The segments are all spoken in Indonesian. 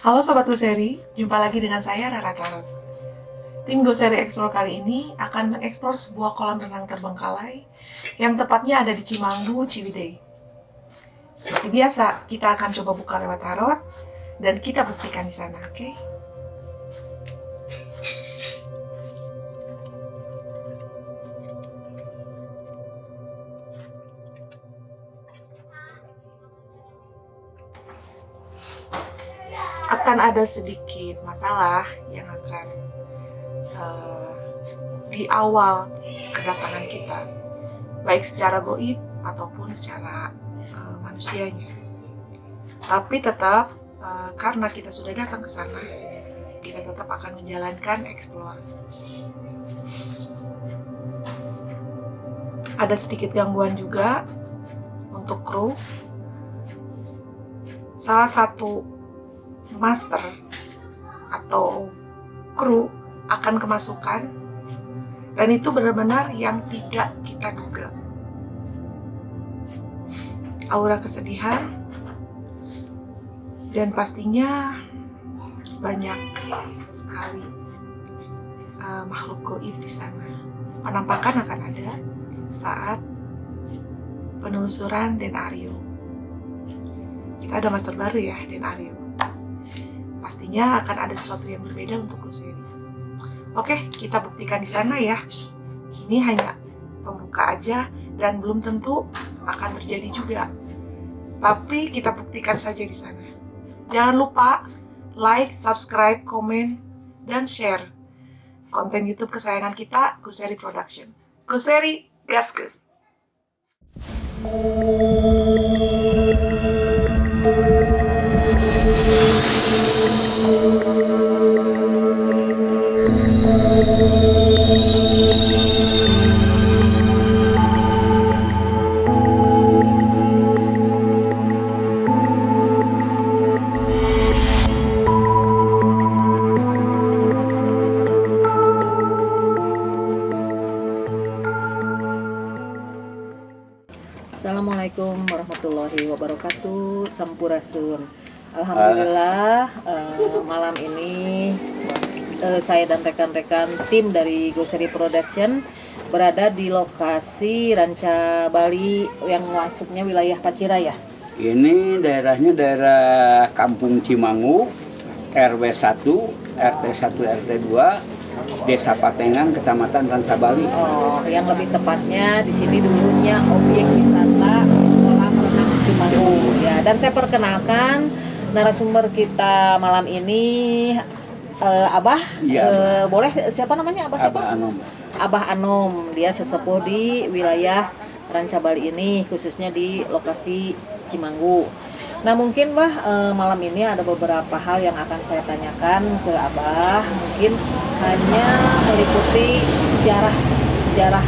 Halo Sobat Goseri, jumpa lagi dengan saya Rara Tarot. Tim Goseri Explore kali ini akan mengeksplor sebuah kolam renang terbengkalai yang tepatnya ada di Cimanggu, Ciwidey. Seperti biasa, kita akan coba buka lewat tarot dan kita buktikan di sana, oke? Akan ada sedikit masalah yang akan di awal kedatangan kita, baik secara goib ataupun secara manusianya. Tapi tetap karena kita sudah datang ke sana, kita tetap akan menjalankan explore. Ada sedikit gangguan juga untuk kru. Salah satu master atau kru akan kemasukan, dan itu benar-benar yang tidak kita duga. Aura kesedihan, dan pastinya banyak sekali makhluk gaib di sana. Penampakan akan ada saat penelusuran Denario. Kita ada master baru ya, Denario. Pastinya akan ada sesuatu yang berbeda untuk Goseri. Oke, kita buktikan di sana ya. Ini hanya pembuka aja dan belum tentu akan terjadi juga. Tapi kita buktikan saja di sana. Jangan lupa like, subscribe, komen, dan share konten YouTube kesayangan kita, Goseri Production. Goseri, gaske! Assalamualaikum warahmatullahi wabarakatuh. Sampurasun. Alhamdulillah malam ini saya dan rekan-rekan tim dari Goseri Production berada di lokasi Ranca Bali yang masuknya wilayah Pacira ya. Ini daerahnya daerah Kampung Cimanggu, RW 1, RT 1, RT 2, Desa Patengan, Kecamatan Ranca Bali. Oh, yang lebih tepatnya di sini dulunya objek wisata kolam renang Cimanggu ya. Dan saya perkenalkan narasumber kita malam ini Abah. Iya, boleh siapa namanya Abah? Siapa? Abah Anom. Abah Anom, dia sesepuh di wilayah Ranca Bali ini, khususnya di lokasi Cimanggu. Nah mungkin malam ini ada beberapa hal yang akan saya tanyakan ke Abah. Mungkin hanya meliputi sejarah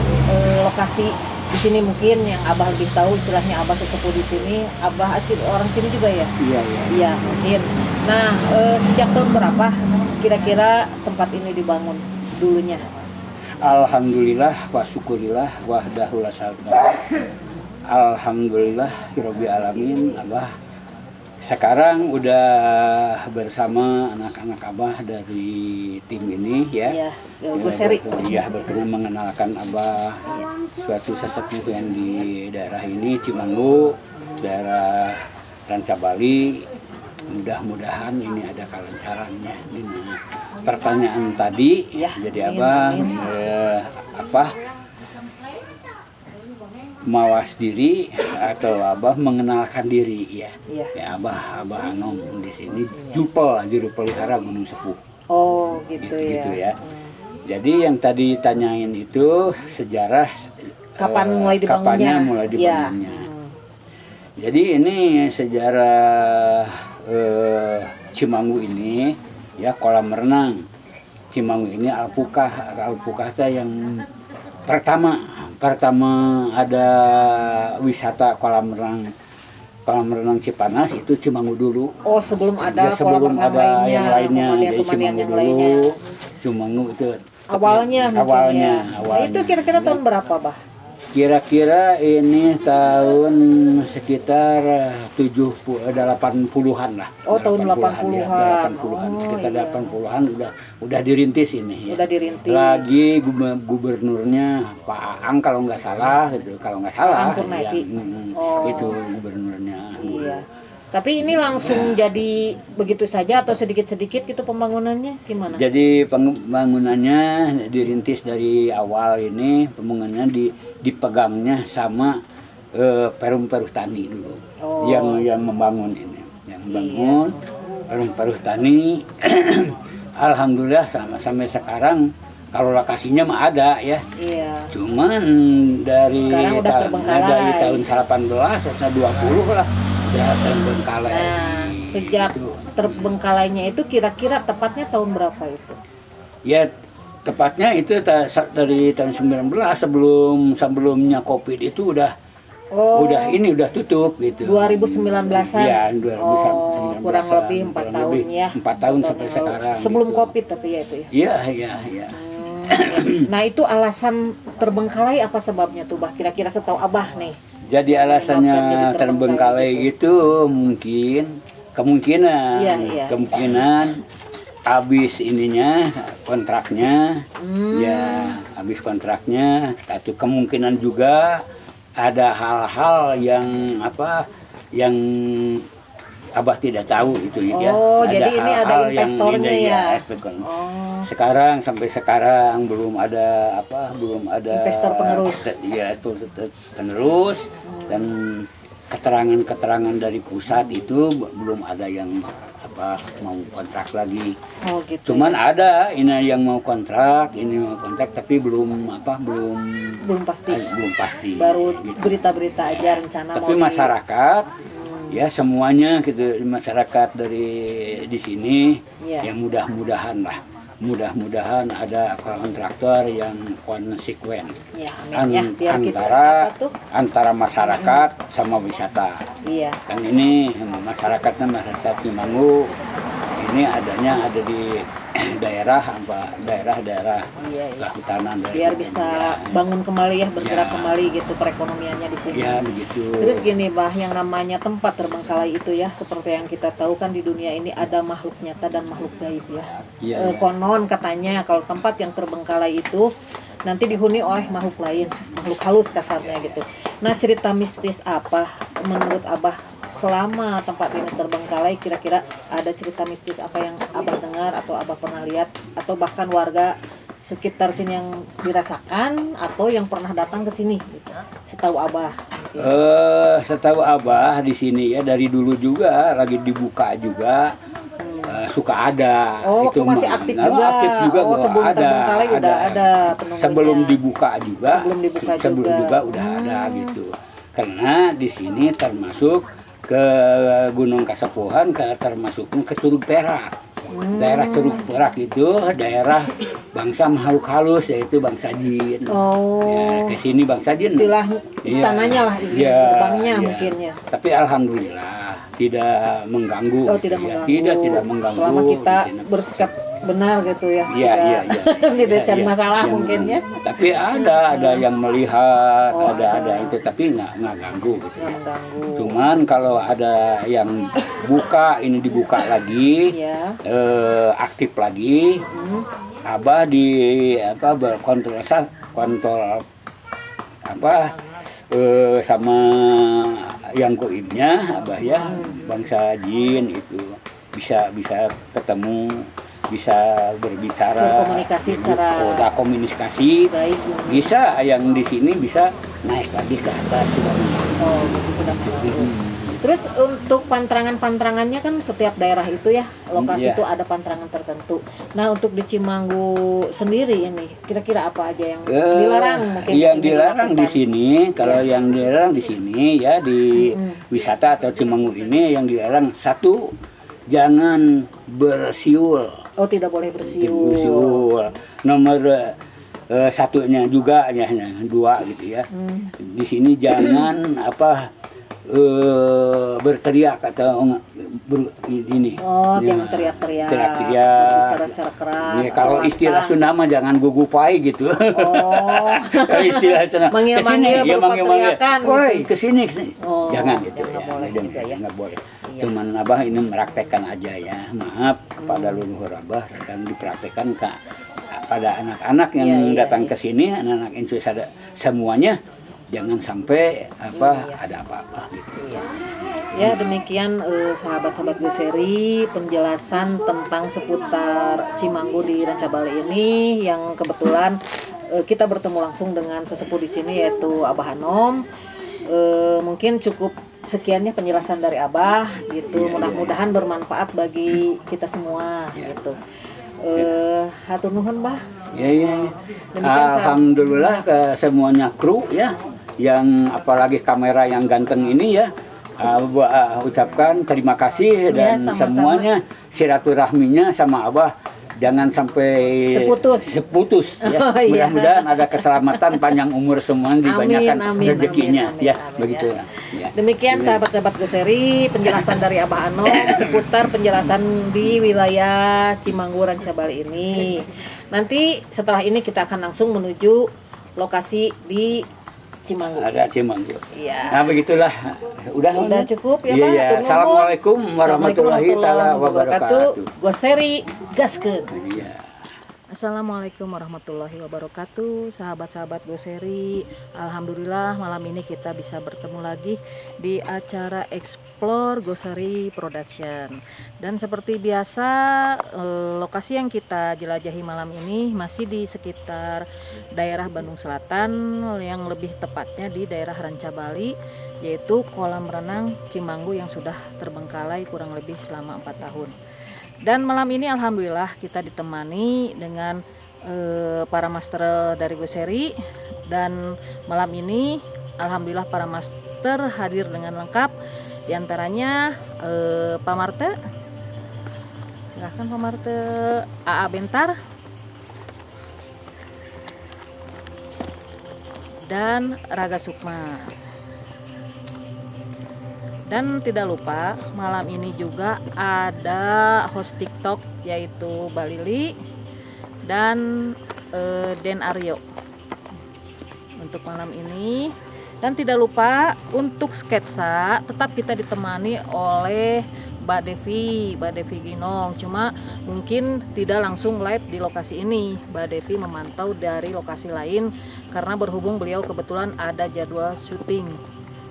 lokasi di sini, mungkin yang Abah lebih tahu, istilahnya Abah sesepuh di sini. Abah asli orang sini juga ya? Iya. Iya mungkin. Nah sejak tahun berapa kira-kira tempat ini dibangun dulunya? Alhamdulillah wa syukurillah wahdahu la syarika. Alhamdulillah hirobbil alamin. Abah sekarang udah bersama anak-anak Abah dari tim ini ya. Goseri. Berkenan mengenalkan Abah suatu sesepuh yang di daerah ini Cimanggu, daerah Ranca Bali. Mudah-mudahan ini ada kelancarannya. Ini pertanyaan tadi Ya, jadi Abah mawas diri atau Abah mengenalkan diri ya. Ya Abah Anom di sini juru pelihara Gunung Sepuh. Oh gitu ya. Jadi yang tadi tanyain itu sejarah Kapan mulai dibangunnya? Ya. Jadi ini sejarah Cimanggu ini ya, kolam renang Cimanggu ini Alpukah yang pertama ada wisata kolam renang Cipanas itu Cimanggu dulu. Oh sebelum ada sebelum kolam ada yang lainnya, jadi Cimanggu Cimanggu dulu. Cimanggu itu awalnya. Awal. Itu kira-kira tahun berapa Kira-kira ini tahun sekitar 80-an lah. Oh, tahun 80-an. Ya, 80-an. Oh, Sekitar iya. 80-an udah dirintis ini ya. Udah dirintis. Lagi gubernurnya Pak Aang kalau nggak salah gitu. Kalau nggak salah. Aang Purnaidi. Ya, Oh. Itu gubernurnya. Iya. Tapi ini langsung jadi begitu saja atau sedikit-sedikit gitu pembangunannya gimana? Jadi pembangunannya dirintis dari awal ini, pembangunannya dipegangnya sama Perum Perhutani dulu. Oh. Yang membangun ini, yang membangun Perum Perhutani. Alhamdulillah sampai sekarang kalau lokasinya mah ada ya. Iya. Cuman dari Sekarang udah terbengkalai. dari tahun 18 atau 20 lah udah terbengkalai. Nah, sejak Gitu. terbengkalainya itu kira-kira tepatnya tahun berapa itu? Ya tepatnya itu dari tahun 19 sebelumnya Covid itu udah ini udah tutup gitu. 2019-an. Iya, 2019. kurang lebih 4 Kurang tahun lebih ya. 4 tahun sampai yang lalu. sekarang. Sebelum gitu. Covid tapi ya itu ya. Iya. Nah, itu alasan terbengkalai apa sebabnya tuh, Bah? Kira-kira setahu Abah nih. Jadi alasannya Jadi terbengkalai terbengkalai itu kemungkinan Iya. kemungkinan habis ininya kontraknya. Ya, habis kontraknya. Satu kemungkinan juga ada hal-hal yang yang Abah tidak tahu itu ya. Oh, jadi ini ada hal-hal yang investornya ini, ya? investor. Oh. Sampai sekarang belum ada Investor penerus. Ya, itu penerus dan keterangan-keterangan dari pusat itu belum ada yang mau kontrak lagi. Oh, gitu. Cuman ada ini yang mau kontrak, tapi belum Pasti. belum pasti. Baru gitu. berita-berita aja rencana Tapi mau masyarakat ya semuanya gitu, masyarakat dari di sini Iya. ya mudah-mudahan ada kontraktor yang konsekuen Ya, amin ya. Biar kita apa tuh? antara masyarakat sama wisata. Iya. Kan ini masyarakat Cimanggu ini ada di daerah Iya. kehutanan Biar bisa bangun kembali ya, bergerak Ya. kembali gitu perekonomiannya di sini. ya begitu. Terus gini, Bah, yang namanya tempat terbengkalai itu ya, seperti yang kita tahu kan di dunia ini ada makhluk nyata dan makhluk gaib ya. Iya. Konon katanya kalau tempat yang terbengkalai itu nanti dihuni oleh makhluk lain, makhluk halus kasarnya gitu. Nah, cerita mistis apa menurut Abah selama tempat ini terbengkalai? Kira-kira ada cerita mistis apa yang Abah dengar atau Abah pernah lihat atau bahkan warga sekitar sini yang dirasakan atau yang pernah datang ke sini gitu. Setahu Abah. Setahu Abah di sini ya dari dulu juga lagi dibuka juga. Suka ada. Oh, waktu masih aktif juga. Aktif juga Oh, sebelum terbengkalai udah ada penunggunya. Sebelum dibuka juga udah Hmm. ada gitu. Karena di sini termasuk ke Gunung Kasepuhan, termasuknya ke Curug Perak. Daerah Curug Perak itu daerah bangsa makhluk halus, yaitu bangsa jin. Oh. Ya, ke sini bangsa jin. Itulah istananya lah, gerbangnya iya. mungkin ya. Tapi alhamdulillah tidak mengganggu. Oh, tidak ya. mengganggu. Tidak mengganggu. Selama kita di sini. bersikap benar gitu ya. Iya. Tidak cari Iya. masalah Yang- mungkin ya. Tapi ada yang melihat, Oh, ada ada. itu, tapi nggak ganggu gitu. Nggak mengganggu. Cuman kalau ada yang dibuka lagi, Iya. aktif lagi, Abah kontrol sama yang goibnya Abah ya, bangsa jin itu bisa ketemu, bisa berbicara, Berkomunikasi secara komunikasi, baik. bisa yang di sini bisa naik lagi ke atas juga. Oh, gitu tidak mengganggu. Terus untuk pantrangan-pantrangannya kan setiap daerah itu ya, lokasi Iya. itu ada pantrangan tertentu. Nah, untuk di Cimanggu sendiri ini, kira-kira apa aja yang dilarang mungkin? Yang di sini dilarang di dilakukan? sini, kalau yang dilarang di sini ya di wisata atau Cimanggu ini yang dilarang, satu, jangan bersiul. Oh, tidak boleh bersiul. Bersiul. Nomor satunya juga ya, dua gitu ya. Di sini jangan berteriak atau ini. Oh, Ya, jangan teriak-teriak. teriak-teriak. Berbicara secara keras. Ya, kalau atau istilah lantang. Sunda mah jangan gugupai gitu. Oh. Kalau istilah Sunda Manggil-manggil kesini, ya berupa manggil-manggil. teriakan Woi, gitu. kesini, kesini. Oh, Jangan gitu nggak ya. boleh juga ya. Nggak boleh. Iya. Cuman Abah ini meraktekkan aja ya. Maaf kepada leluhur Abah sedang dipraktekkan pada anak-anak yang Iya, iya, datang iya. ke sini, anak-anak insus ada semuanya jangan sampai Iya. ada apa-apa gitu. Iya. Ya demikian sahabat-sahabat Goseri penjelasan tentang seputar Cimanggu di Rancabali ini yang kebetulan kita bertemu langsung dengan sesepuh di sini yaitu Abah Hanom. Mungkin cukup sekiannya penjelasan dari Abah gitu. Iya, Mudah-mudahan bermanfaat bagi kita semua Iya. gitu. Hatur nuhun, Bah. Ya, ya. Demikian, Alhamdulillah ke semuanya kru ya, yang apalagi kamera yang ganteng ini ya. Ucapkan terima kasih dan sama-sama. semuanya silaturahminya sama Abah jangan sampai seputus ya. Oh, iya. Mudah-mudahan ada keselamatan, panjang umur semua, dibanyakan Amin, rezekinya amin, ya, amin, begitu ya. ya. Demikian sahabat-sahabat Goseri penjelasan dari Abah Anom seputar penjelasan di wilayah Cimanggu Rancabali ini. Nanti setelah ini kita akan langsung menuju lokasi di Cimanggu. Ada Cimanggu. Iya. Nah begitulah. Udah cukup ya Iya, Pak. iya. Hatur nuhun. Assalamualaikum warahmatullahi taala wabarakatuh. Goseri gaskeun. Iya. Assalamualaikum warahmatullahi wabarakatuh. Sahabat-sahabat Goseri, alhamdulillah malam ini kita bisa bertemu lagi di acara Explore Goseri Production. Dan seperti biasa, lokasi yang kita jelajahi malam ini masih di sekitar daerah Bandung Selatan, yang lebih tepatnya di daerah Rancabali, yaitu kolam renang Cimanggu yang sudah terbengkalai kurang lebih selama 4 tahun. Dan malam ini alhamdulillah kita ditemani dengan para master dari Goseri, dan malam ini alhamdulillah para master hadir dengan lengkap, diantaranya Pak Marte, silahkan Pak Marte, AA Bentar, dan Raga Sukma. Dan tidak lupa malam ini juga ada host TikTok yaitu Balili dan Den Aryo untuk malam ini. Dan tidak lupa untuk sketsa tetap kita ditemani oleh Mbak Devi Ginong. Cuma mungkin tidak langsung live di lokasi ini. Mbak Devi memantau dari lokasi lain karena berhubung beliau kebetulan ada jadwal syuting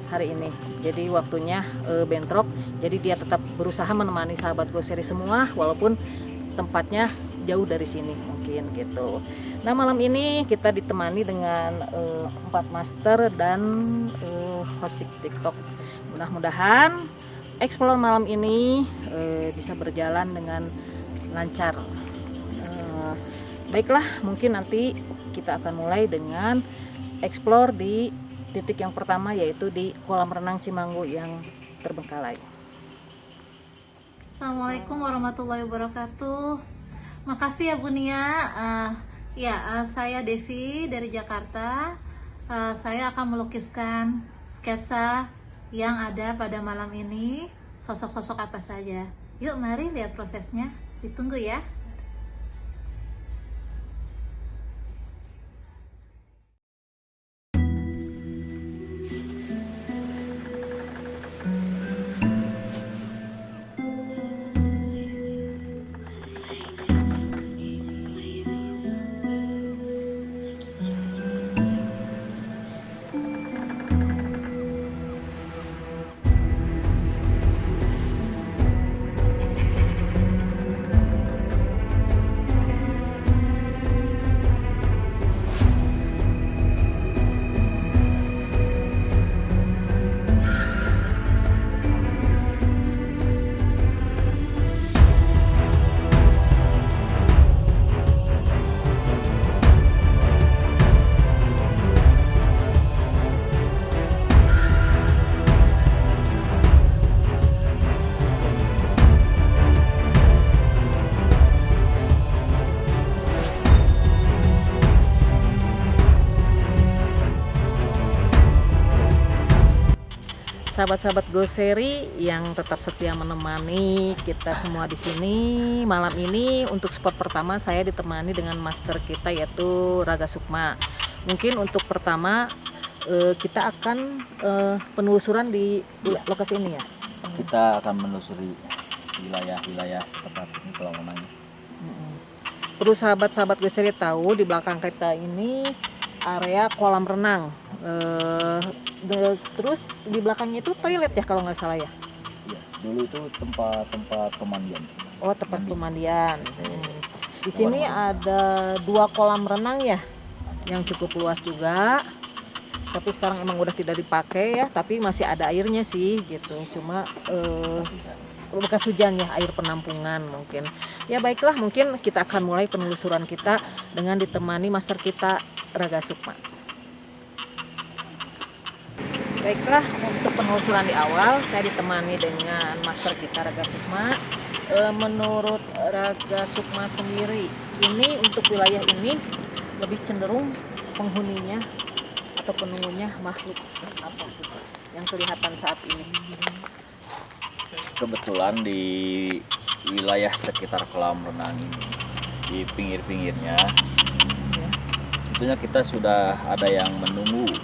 hari ini, jadi waktunya bentrok, jadi dia tetap berusaha menemani sahabat Goseri semua walaupun tempatnya jauh dari sini mungkin gitu. Nah malam ini kita ditemani dengan 4 master dan host TikTok. Mudah-mudahan explore malam ini bisa berjalan dengan lancar. Baiklah, mungkin nanti kita akan mulai dengan explore di titik yang pertama, yaitu di kolam renang Cimanggu yang terbengkalai. Assalamualaikum warahmatullahi wabarakatuh. Makasih ya Bu Nia. Saya Devi dari Jakarta. Saya akan melukiskan sketsa yang ada pada malam ini. Sosok-sosok apa saja? Yuk mari lihat prosesnya. Ditunggu ya. sahabat-sahabat Goseri yang tetap setia menemani kita semua di sini malam ini. Untuk spot pertama saya ditemani dengan master kita yaitu Raga Sukma. Mungkin untuk pertama kita akan penelusuran di lokasi ini ya. Kita akan menelusuri wilayah-wilayah setempat ini kalau namanya. Perlu sahabat-sahabat Goseri tahu di belakang kita ini area kolam renang. Terus di belakangnya itu toilet ya kalau nggak salah ya. Iya, dulu itu tempat pemandian. Oh, tempat pemandian. Di sini ada 2 kolam renang ya, yang cukup luas juga. Tapi sekarang emang udah tidak dipakai ya, tapi masih ada airnya sih gitu. Cuma bekas hujan ya, air penampungan mungkin. Ya baiklah, mungkin kita akan mulai penelusuran kita dengan ditemani master kita Raga Sukma. Baiklah, untuk penelusuran di awal saya ditemani dengan master kita Raga Sukma. Menurut Raga Sukma sendiri, ini untuk wilayah ini lebih cenderung penghuninya atau penunggunya makhluk apa sih yang kelihatan saat ini? Kebetulan di wilayah sekitar kolam renang ini, di pinggir-pinggirnya, Ya. sebetulnya kita sudah ada yang menunggu.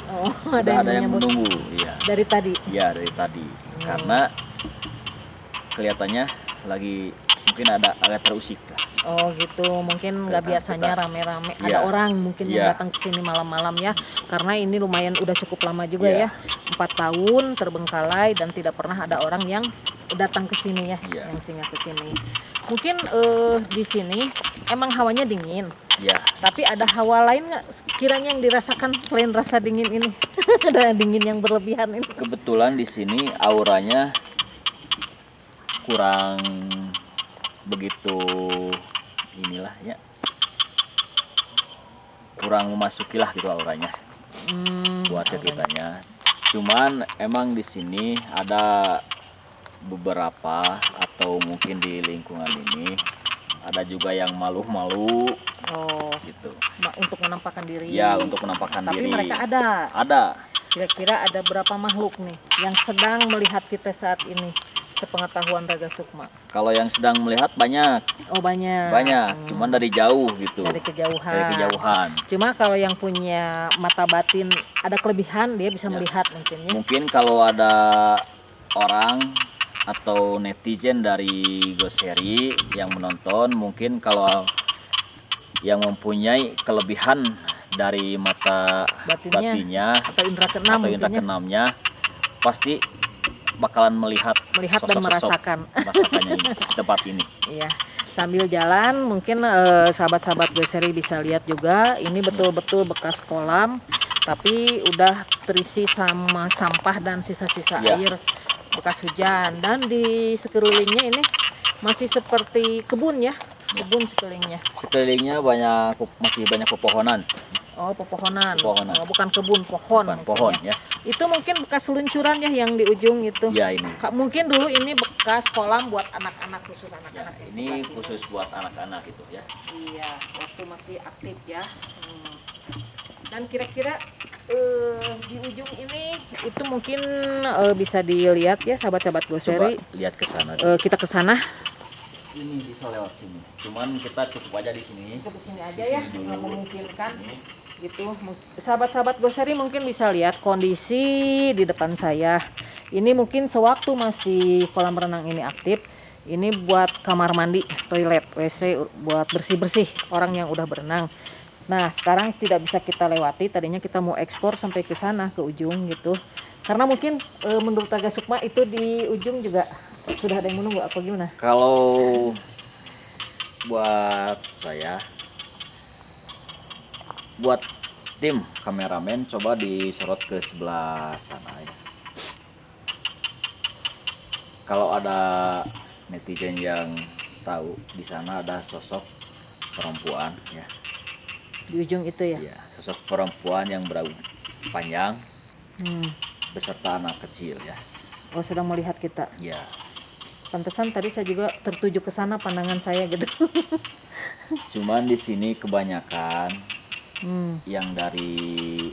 Oh, Sudah ada yang menyambut menunggu, ya. dari tadi. Ya, dari tadi. Karena kelihatannya lagi mungkin agak terusik lah. Oh gitu, mungkin nggak Kelihatan biasanya kita. rame-rame. Iya. Ada orang mungkin yang Iya. datang ke sini malam-malam ya, karena ini lumayan udah cukup lama juga Iya. ya, 4 tahun terbengkalai dan tidak pernah ada orang yang datang ke sini ya, Iya. yang singgah ke sini. Mungkin di sini emang hawanya dingin, Ya, tapi ada hawa lain nggak kiranya yang dirasakan selain rasa dingin ini? Ada dingin yang berlebihan ini. kebetulan di sini auranya kurang begitu inilah ya, kurang memasuki lah gitu auranya buat ke oke. kitanya. Cuman emang di sini ada beberapa atau mungkin di lingkungan ini ada juga yang malu-malu Oh, gitu. untuk menampakkan diri. Ya, untuk menampakkan Tapi diri. mereka ada. Ada. Kira-kira ada berapa makhluk nih yang sedang melihat kita saat ini, sepengetahuan Raga Sukma? Kalau yang sedang melihat banyak, Oh banyak. cuman dari jauh gitu. Dari kejauhan. Dari kejauhan. Cuma kalau yang punya mata batin ada kelebihan, dia bisa Ya. melihat mungkin ya. Mungkin kalau ada orang atau netizen dari Goseri yang menonton, mungkin kalau yang mempunyai kelebihan dari mata Batinnya. batinnya Atau indra keenam atau indra mungkin ya. keenamnya pasti bakalan melihat Dan merasakan. merasakannya ini, di tempat ini. Iya. Sambil jalan mungkin sahabat-sahabat Goseri bisa lihat juga ini betul-betul bekas kolam, tapi udah terisi sama sampah dan sisa-sisa Ya. air bekas hujan, dan di sekelilingnya ini masih seperti kebun ya, kebun sekelilingnya. Sekelilingnya masih banyak pepohonan, Oh, pepohonan. Pepohonan. Oh, bukan kebun, pohon. bukan mungkin pohon ya. ya. Itu mungkin bekas luncuran ya yang di ujung itu. Ya ini. Mungkin dulu ini bekas kolam buat anak-anak, khusus Ya, anak-anak. yang ini sebelah sini. khusus buat anak-anak itu ya. Iya, waktu masih aktif ya. Dan kira-kira di ujung ini itu mungkin bisa dilihat ya sahabat-sahabat Coba Goseri. lihat ke sana. Kita ke sana. Ini bisa lewat sini. Cuman kita cukup aja di sini. Kita ke sini aja Di ya, sini dulu. nggak memungkinkan. Ini. Gitu. Sahabat-sahabat Goseri mungkin bisa lihat kondisi di depan saya. Ini mungkin sewaktu masih kolam renang ini aktif. Ini buat kamar mandi, toilet, WC, buat bersih-bersih orang yang udah berenang. Nah, sekarang tidak bisa kita lewati. Tadinya kita mau ekspor sampai ke sana, ke ujung gitu. Karena mungkin menurut Raga Sukma itu di ujung juga sudah ada yang menunggu apa gimana? Kalau buat saya, buat tim kameramen coba disorot ke sebelah sana ya. Kalau ada netizen yang tahu di sana ada sosok perempuan ya. Di ujung itu ya? Iya, sosok perempuan yang berambut panjang Hmm. beserta anak kecil ya. Oh, sedang melihat kita. Ya, Pantesan tadi saya juga tertuju ke sana pandangan saya gitu. cuman di sini kebanyakan Hmm. yang dari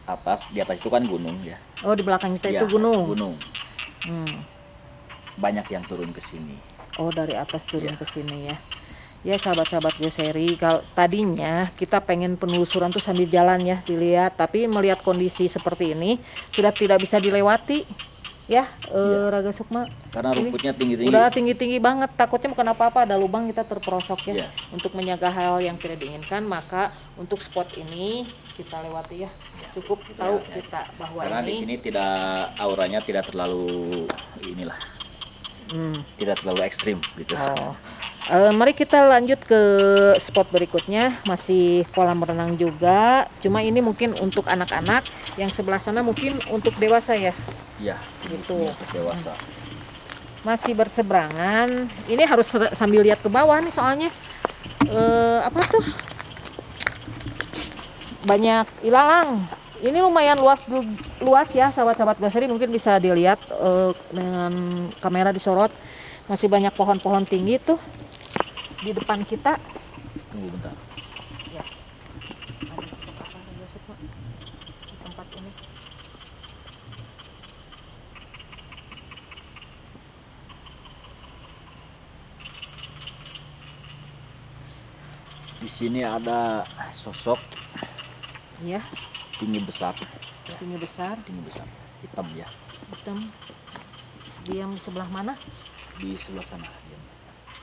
atas, di atas itu kan gunung ya. Oh, di belakang kita Ya, itu gunung. Gunung. Hmm. Banyak yang turun ke sini. Oh, dari atas turun Ya. ke sini ya. Ya sahabat-sahabat Geseri, kalau tadinya kita pengen penelusuran tuh sambil jalan ya dilihat, tapi melihat kondisi seperti ini sudah tidak bisa dilewati ya, Raga Sukma. Karena Ini rumputnya tinggi-tinggi. Udah tinggi-tinggi banget, takutnya bukan apa-apa ada lubang kita terperosok ya. Iya. Untuk menjaga hal yang tidak diinginkan, maka untuk spot ini kita lewati ya. Cukup tahu Ya. kita bahwa Karena di ini sini auranya tidak terlalu inilah, tidak terlalu ekstrim gitu. Oh. Mari kita lanjut ke spot berikutnya, masih kolam renang juga. Cuma ini mungkin untuk anak-anak, yang sebelah sana mungkin untuk dewasa ya. Iya, Gitu. gitu. Untuk dewasa. Masih berseberangan. Ini harus sambil lihat ke bawah nih soalnya. Apa tuh? Banyak ilalang. Ini lumayan luas ya, sahabat-sahabat Geseri, mungkin bisa dilihat dengan kamera disorot. Masih banyak pohon-pohon tinggi tuh di depan kita. Tunggu bentar. Ya. Ada tempat apa Raga Sukma di tempat ini? Di sini ada sosok Ya, tinggi besar, tinggi besar, hitam ya, hitam. Diam di sebelah mana? di sebelah sana.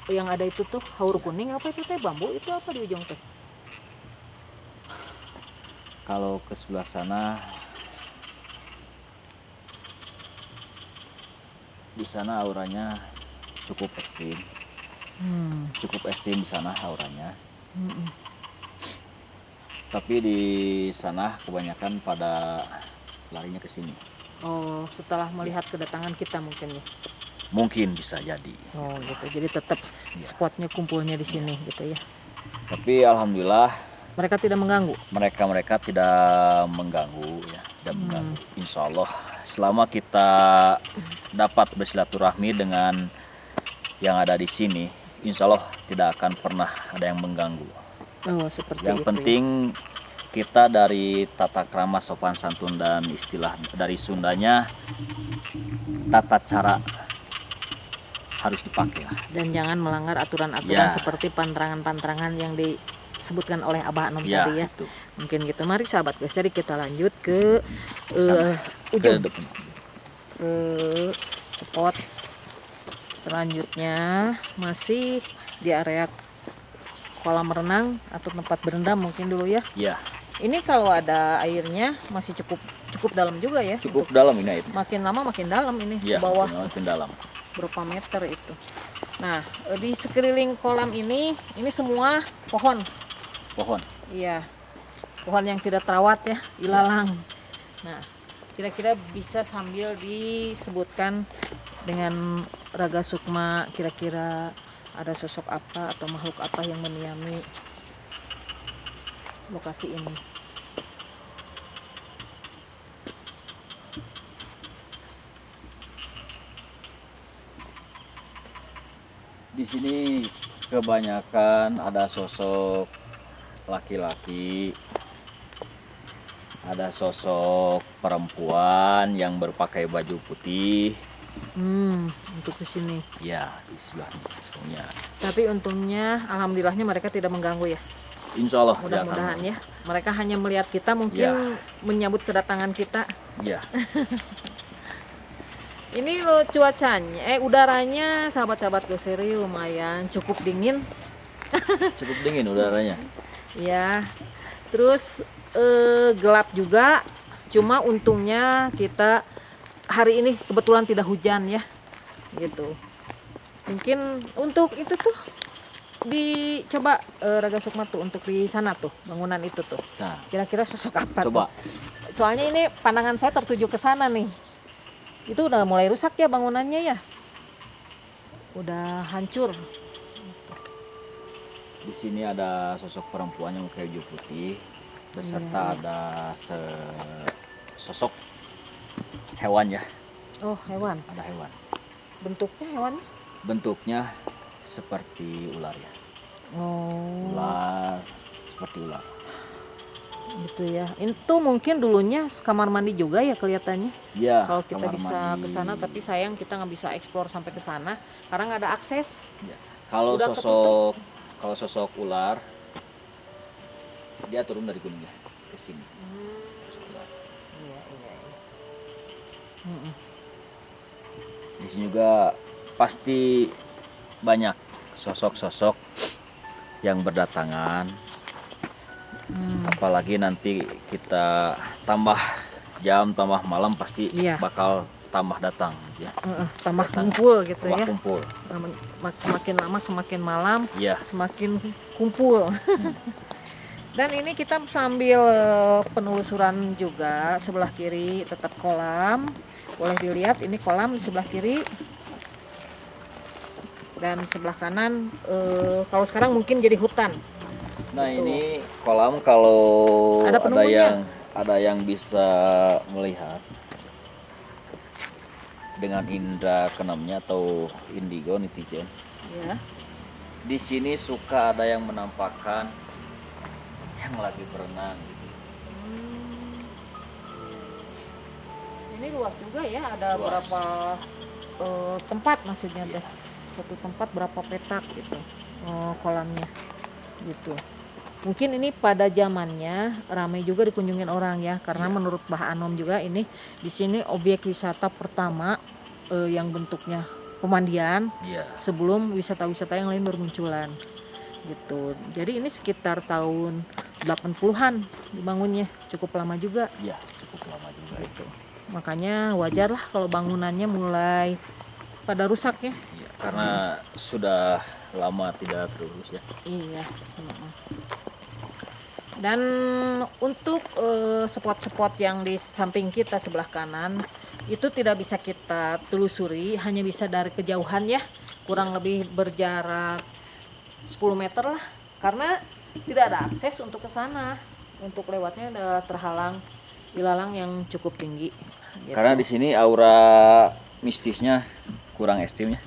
Yang ada itu tuh haur kuning apa itu teh? Bambu itu apa di ujung teh? Kalau ke sebelah sana, di sana auranya cukup ekstrim, di sana auranya. Tapi di sana kebanyakan pada larinya ke sini. Oh, setelah melihat kedatangan kita mungkin ya. Mungkin bisa jadi. Oh, gitu. Jadi tetap Ya. spotnya kumpulnya di sini gitu ya. Tapi alhamdulillah Mereka tidak mengganggu. mereka tidak mengganggu ya, tidak mengganggu. Insya Allah selama kita dapat bersilaturahmi dengan yang ada di sini, insya Allah tidak akan pernah ada yang mengganggu. Oh, seperti Yang itu. penting kita dari tata krama sopan santun dan istilah dari Sundanya, tata cara harus dipakai lah. Dan jangan melanggar aturan-aturan Ya. seperti pantangan-pantangan yang disebutkan oleh Abah Anom Ya, tadi ya. itu. Mungkin gitu. Mari sahabat guys, jadi kita lanjut ke Sana, ujung, ke depan. ke spot selanjutnya, masih di area kolam renang atau tempat berendam mungkin dulu ya. Ya, Ini kalau ada airnya masih cukup dalam juga ya. cukup dalam ini airnya. Makin lama makin dalam ini Ya, ke bawah. makin dalam. Berapa meter itu. Nah, di sekeliling kolam ini semua pohon. Pohon. Iya. Pohon yang tidak terawat ya, ilalang. Nah, kira-kira bisa sambil disebutkan dengan Raga Sukma, kira-kira ada sosok apa atau makhluk apa yang mendiami lokasi ini. Di sini kebanyakan ada sosok laki-laki, ada sosok perempuan yang berpakai baju putih. Untuk di sini. Ya, di sebelahnya. Tapi untungnya, alhamdulillahnya mereka tidak mengganggu ya. Insya Allah. Mudah-mudahan ya. Mereka hanya melihat kita, mungkin menyambut kedatangan kita. Ya. Ini loh cuacanya, udaranya sahabat-sahabat Geseri lumayan cukup dingin. Cukup dingin udaranya. Ya. Terus gelap juga. Cuma untungnya kita hari ini kebetulan tidak hujan ya. Gitu. Mungkin untuk itu tuh dicoba Raga Sukma tuh untuk di sana tuh, bangunan itu tuh. Nah, Kira-kira sosok apa coba. tuh? Soalnya ini pandangan saya tertuju ke sana nih. Itu udah mulai rusak ya bangunannya ya. Udah hancur. Di sini ada sosok perempuan yang pakai baju putih, beserta ada sosok hewan ya. Oh, hewan. Ada hewan. Bentuknya hewan? Bentuknya seperti ular ya. Oh. Ular, seperti ular. Gitu ya. Itu mungkin dulunya kamar mandi juga ya kelihatannya. Ya, Kalau kita kamar bisa mandi. ke sana, tapi sayang kita nggak bisa eksplor sampai ke sana karena nggak ada akses. Kalau udah ketutup. sosok ular, dia turun dari gunungnya ke sini. Iya, iya, iya. Mm-mm. Di sini juga pasti banyak sosok-sosok yang berdatangan. Apalagi nanti kita tambah jam, tambah malam pasti Iya. bakal tambah datang ya. Tambah Datang. kumpul gitu Tambah ya. kumpul. Semakin lama semakin malam, Iya. semakin kumpul. Dan ini kita sambil penelusuran juga. Sebelah kiri tetap kolam. Boleh dilihat ini kolam di sebelah kiri. Dan sebelah kanan kalau sekarang mungkin jadi hutan. Nah, Betul. ini kolam kalau Ada penunggunya. ada yang bisa melihat dengan indera keenamnya atau indigo netizen. Ya. Di sini suka ada yang menampakkan yang lagi berenang gitu. Ini luas juga ya, ada Luas. berapa tempat maksudnya deh. Satu tempat berapa petak gitu kolamnya gitu. Mungkin ini pada zamannya ramai juga dikunjungin orang ya, karena menurut Mbah Anom juga ini di sini objek wisata pertama yang bentuknya pemandian sebelum wisata-wisata yang lain bermunculan gitu. Jadi ini sekitar tahun 80-an dibangunnya, cukup lama juga. Iya, cukup lama juga itu. Makanya wajar lah kalau bangunannya mulai pada rusak ya. Iya, karena sudah lama tidak terurus ya. Iya. Dan untuk spot-spot yang di samping kita sebelah kanan itu tidak bisa kita telusuri, hanya bisa dari kejauhan ya, kurang lebih berjarak 10 meter lah, karena tidak ada akses untuk ke sana. Untuk lewatnya udah terhalang ilalang yang cukup tinggi. Gitu. Karena di sini aura mistisnya kurang ekstrim ya.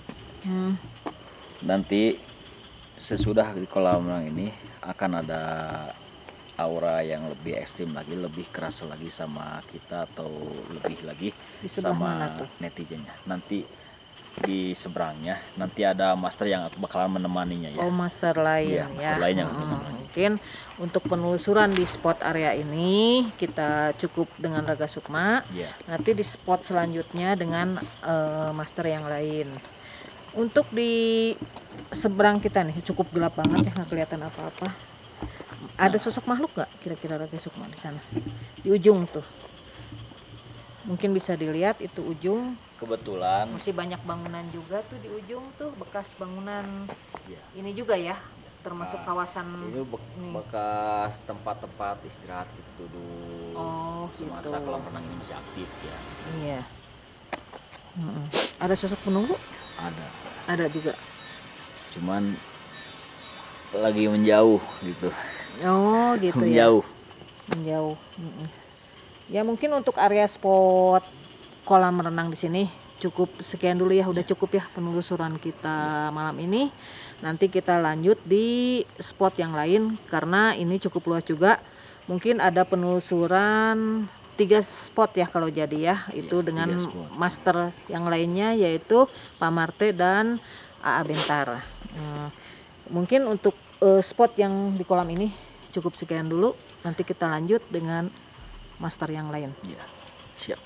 Nanti sesudah di kolam renang ini akan ada aura yang lebih ekstrim lagi, lebih keras lagi sama kita atau lebih lagi sama netizennya. Nanti di seberangnya nanti ada master yang bakalan menemaninya ya. Oh, master lain ya. Master lain yang mungkin untuk penelusuran di spot area ini kita cukup dengan Raga Sukma. Nanti di spot selanjutnya dengan master yang lain. Untuk di seberang kita nih cukup gelap banget ya, nggak kelihatan apa-apa. Ada sosok makhluk nggak kira-kira Raga Sukma di sana? Di ujung tuh. Mungkin bisa dilihat itu ujung. Kebetulan masih banyak bangunan juga tuh di ujung tuh, bekas bangunan ini juga ya, termasuk kawasan ini bekas tempat-tempat istirahat gitu dulu. Oh, semasa gitu. kolam renang ini masih aktif ya. Iya. Ada sosok penunggu? Ada juga. Cuman lagi menjauh gitu. Oh, gitu menjauh. Ya. Menjauh. Ya mungkin untuk area spot kolam renang di sini cukup sekian dulu ya, udah cukup ya penelusuran kita malam ini. Nanti kita lanjut di spot yang lain karena ini cukup luas juga. Mungkin ada penelusuran 3 spot ya kalau jadi ya, itu dengan master yang lainnya yaitu Pak Marte dan AA Bentar. Mungkin untuk spot yang di kolam ini cukup sekian dulu. Nanti kita lanjut dengan master yang lain. Ya, siap.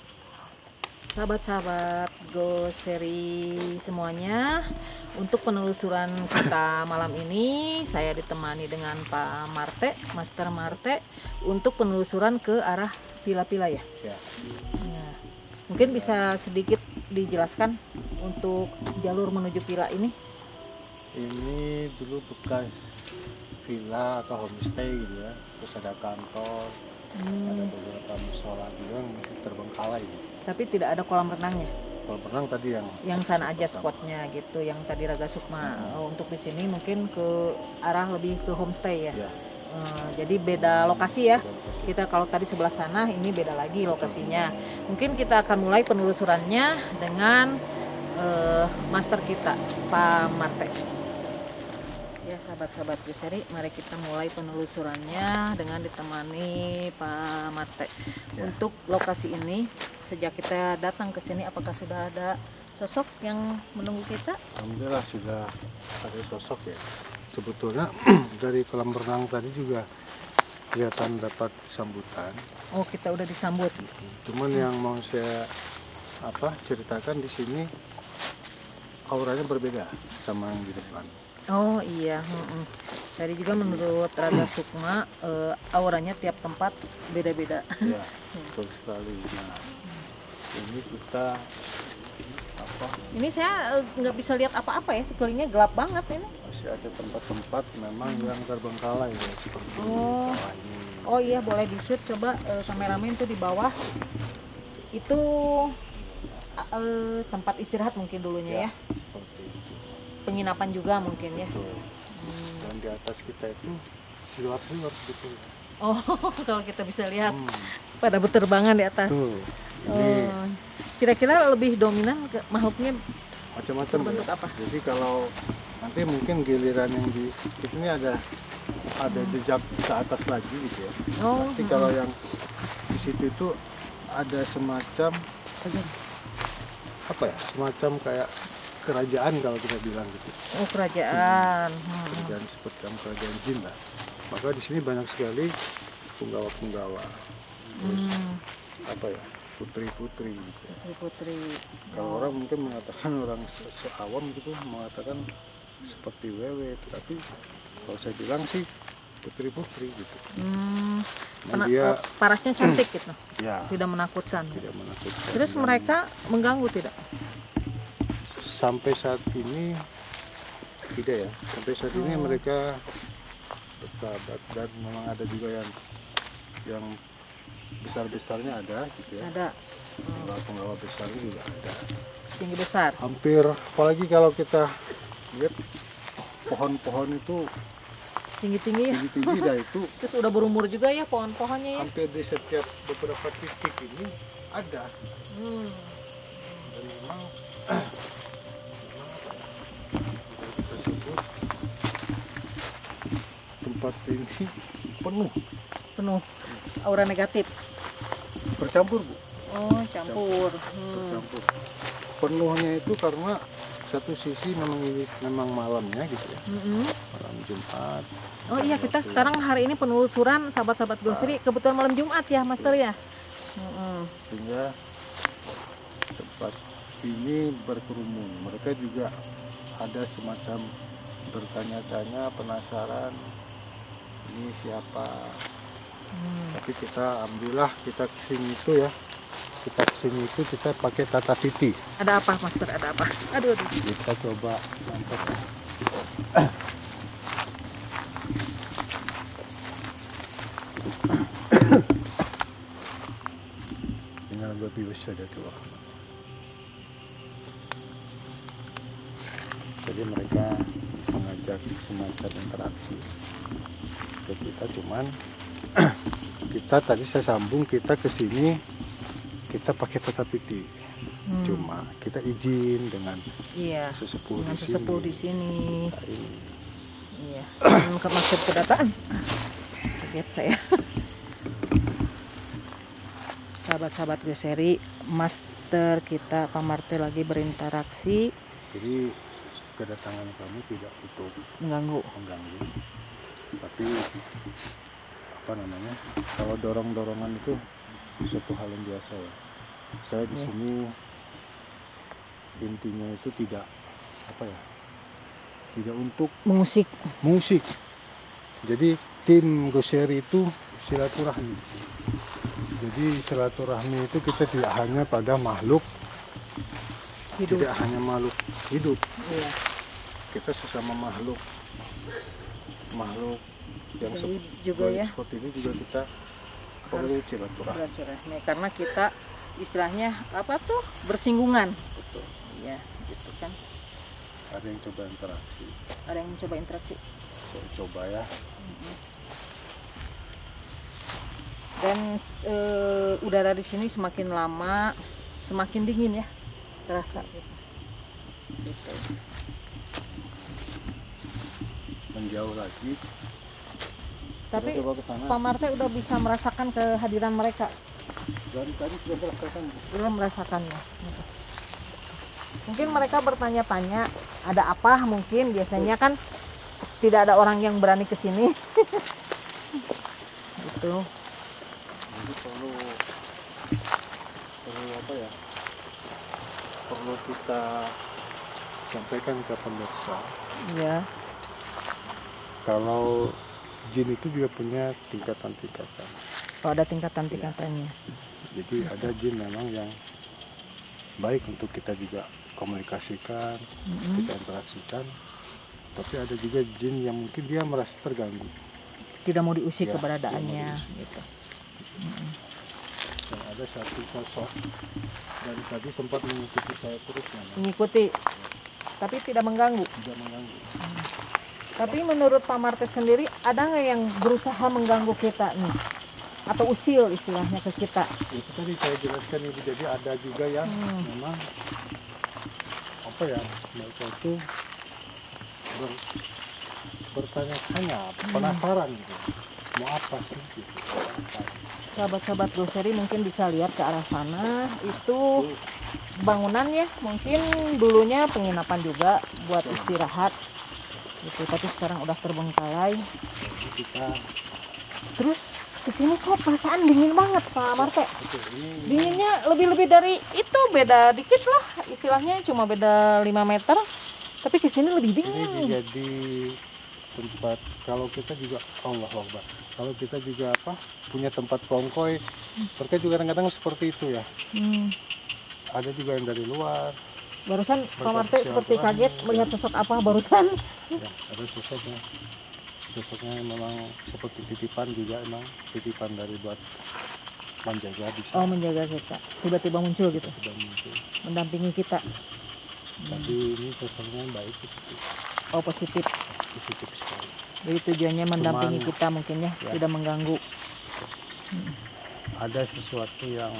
Sahabat-sahabat Go Seri semuanya, untuk penelusuran kita malam ini saya ditemani dengan Pak Marte, Master Marte, untuk penelusuran ke arah Pila-Pila ya. Nah, mungkin bisa sedikit dijelaskan untuk jalur menuju Pila ini. Ini dulu bekas villa atau homestay gitu ya, terus ada kantor, ada beberapa musola juga yang masih terbengkalai. Tapi tidak ada kolam renangnya. Kolam renang tadi yang sana aja spotnya gitu, yang tadi Raga Sukma. Untuk di sini mungkin ke arah lebih ke homestay ya. Jadi beda lokasi ya. Kita kalau tadi sebelah sana, ini beda lagi lokasinya. Mungkin kita akan mulai penelusurannya dengan master kita, Pak Marte. Ya sahabat-sahabat Guseri, mari kita mulai penelusurannya dengan ditemani Pak Marte. Ya. Untuk lokasi ini, sejak kita datang ke sini, apakah sudah ada sosok yang menunggu kita? Alhamdulillah sudah ada sosok ya. Sebetulnya dari kolam renang tadi juga kelihatan dapat sambutan. Oh, kita udah disambut. Cuman yang mau saya ceritakan di sini auranya berbeda sama yang di depan. Oh iya, Tadi juga menurut Raga Sukma, auranya tiap tempat beda-beda. Ya, betul sekali. Nah, ini kita Ini saya nggak bisa lihat apa-apa ya, sekelilingnya gelap banget ini. masih ada tempat-tempat memang yang terbengkalai ya, seperti Oh. bawah ini. Oh iya, boleh di-shoot coba kameramen tuh di bawah. Itu tempat istirahat mungkin dulunya ya. Seperti itu. Penginapan juga mungkin ya. Betul. Dan di atas kita itu siluar-siluar sebetulnya. Oh, kalau kita bisa lihat Hmm, pada berterbangan di atas. betul. Ini Oh, kira-kira lebih dominan ke makhluknya macam-macam berbentuk ya. apa? Jadi kalau nanti mungkin giliran yang di ini ada jejak ke atas lagi gitu ya. Oh, Tapi kalau yang di situ itu ada semacam semacam kayak kerajaan kalau kita bilang gitu. oh kerajaan. Kerajaan seperti kerajaan jin lah. Maka di sini banyak sekali punggawa-punggawa. Terus putri-putri gitu ya. Putri-putri. Kalau orang mungkin mengatakan orang seawam gitu mengatakan seperti wewe, tapi kalau saya bilang sih putri-putri gitu. Nah, dia Parasnya cantik gitu, ya tidak menakutkan. tidak menakutkan. Terus Dan mereka mengganggu tidak? sampai saat ini tidak ya. Sampai saat ini mereka bersahabat dan memang ada juga yang besar-besarnya ada gitu ya. Ada Penggawa besarnya juga ada. tinggi besar. Hampir apalagi kalau kita lihat pohon-pohon itu Tinggi-tinggi ya. tinggi-tinggi dah itu Terus udah berumur juga ya pohon-pohonnya ya. hampir di setiap beberapa titik ini ada. Hmm. Dan memang kita sebut tempat ini penuh Penuh aura negatif. bercampur Bu, Oh, campur. bercampur. Penuhnya itu karena satu sisi memang malamnya gitu ya, malam Jumat. Oh iya, kita sekarang hari ini penelusuran sahabat-sahabat Gosri, kebetulan malam Jumat ya, Master ya. Sehingga tempat ini berkerumun. Mereka juga ada semacam bertanya-tanya, penasaran ini siapa. Tapi kita alhamdulillah kita kesini itu ya, kita pakai tata titi. Ada apa, Master? Ada apa? Aduh. Kita coba nangkep. Ini lebih besar dari dua. Jadi mereka mengajak semacam interaksi ke kita, cuman kita tadi saya sambung kita ke sini kita pakai tata titi. Cuma kita izin dengan Iya. sesepuh Dengan di sesepuh sini. di sini. Nah, ini. Iya. Maksud kedatangan. Kaget saya. Sahabat-sahabat Goseri, Master kita Pak Marte lagi berinteraksi, Jadi kedatangan kami tidak untuk mengganggu. tapi kalau dorong-dorongan itu suatu hal yang biasa ya. Saya di Iya. sini intinya itu tidak untuk Mengusik. musik. Jadi tim Goseri itu silaturahmi. Jadi silaturahmi itu kita tidak hanya pada makhluk Hidup. tidak hanya makhluk hidup. Iya. Kita sesama makhluk yang Jadi juga ya seperti ini juga kita perlu silaturahmi. bersilaturahmi karena kita istilahnya apa tuh bersinggungan. Betul. Iya, gitu kan. Ada yang coba interaksi. Ada yang mencoba interaksi. Saya coba ya. Dan udara di sini semakin lama semakin dingin ya, terasa gitu. Dan menjauh lagi. Tapi Kita coba ke sana. Pak Marte udah bisa merasakan kehadiran mereka, Dari tadi sudah merasakan. udah merasakannya. Mungkin mereka bertanya-tanya ada apa, mungkin biasanya kan tidak ada orang yang berani ke sini. Gitu. Jadi perlu apa ya? Perlu kita sampaikan ke pemirsa. Iya. Kalau jin itu juga punya tingkatan-tingkatan. Kalau ada tingkatan-tingkatannya. Jadi ada jin memang yang baik untuk kita juga komunikasikan, Mm-mm. kita interaksikan. Tapi ada juga jin yang mungkin dia merasa terganggu. Tidak mau diusik Ya, keberadaannya, tidak mau gitu. Dan ada satu sosok dari tadi sempat mengikuti saya terus, memang Mengikuti, tapi tidak mengganggu. tidak mengganggu. Tapi menurut Pak Marte sendiri, ada nggak yang berusaha mengganggu kita nih? Atau usil istilahnya ke kita? Itu tadi saya jelaskan Ibu, jadi ada juga yang memang apa ya, mereka itu bertanya-tanya, penasaran gitu, mau apa sih gitu. Sahabat-sahabat Gloseri mungkin bisa lihat ke arah sana, itu bangunan ya, mungkin dulunya penginapan juga buat istirahat gitu, tapi sekarang udah terbengkalai. Jadi kita Terus kesini kok perasaan dingin banget Pak Marte. betul, ini Dinginnya lebih-lebih dari itu, beda dikit lah istilahnya, cuma beda 5 meter, tapi kesini lebih ini dingin. jadi tempat, kalau kita juga Allah Akbar, kalau kita juga apa punya tempat kongkoy, mereka juga kadang-kadang seperti itu ya. Hmm. Ada juga yang dari luar, Barusan Pak Berkat Marte seperti silaturahmi, kaget melihat sosok apa barusan. ya, ada sosoknya yang memang seperti titipan juga, emang titipan dari buat menjaga di Oh, sana. menjaga kita, tiba-tiba muncul gitu, Sudah muncul. mendampingi kita. Tapi ini sosoknya baik, positif, Oh, positif. positif sekali. Jadi tujuannya mendampingi Cuman, kita mungkin ya, ya. tidak mengganggu. Ada sesuatu yang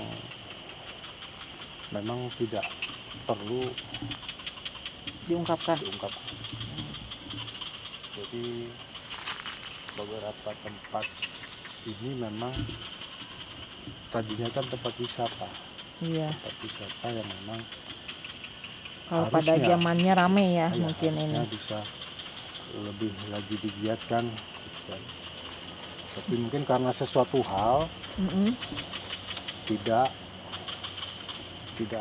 memang tidak perlu Diungkapkan. diungkapkan. Jadi beberapa tempat ini memang tadinya kan tempat wisata, Iya. tempat wisata yang memang Kalau pada harusnya, zamannya rame ya, ya, mungkin ini. harusnya bisa lebih lagi digiatkan. Tapi mungkin karena sesuatu hal Mm-mm. tidak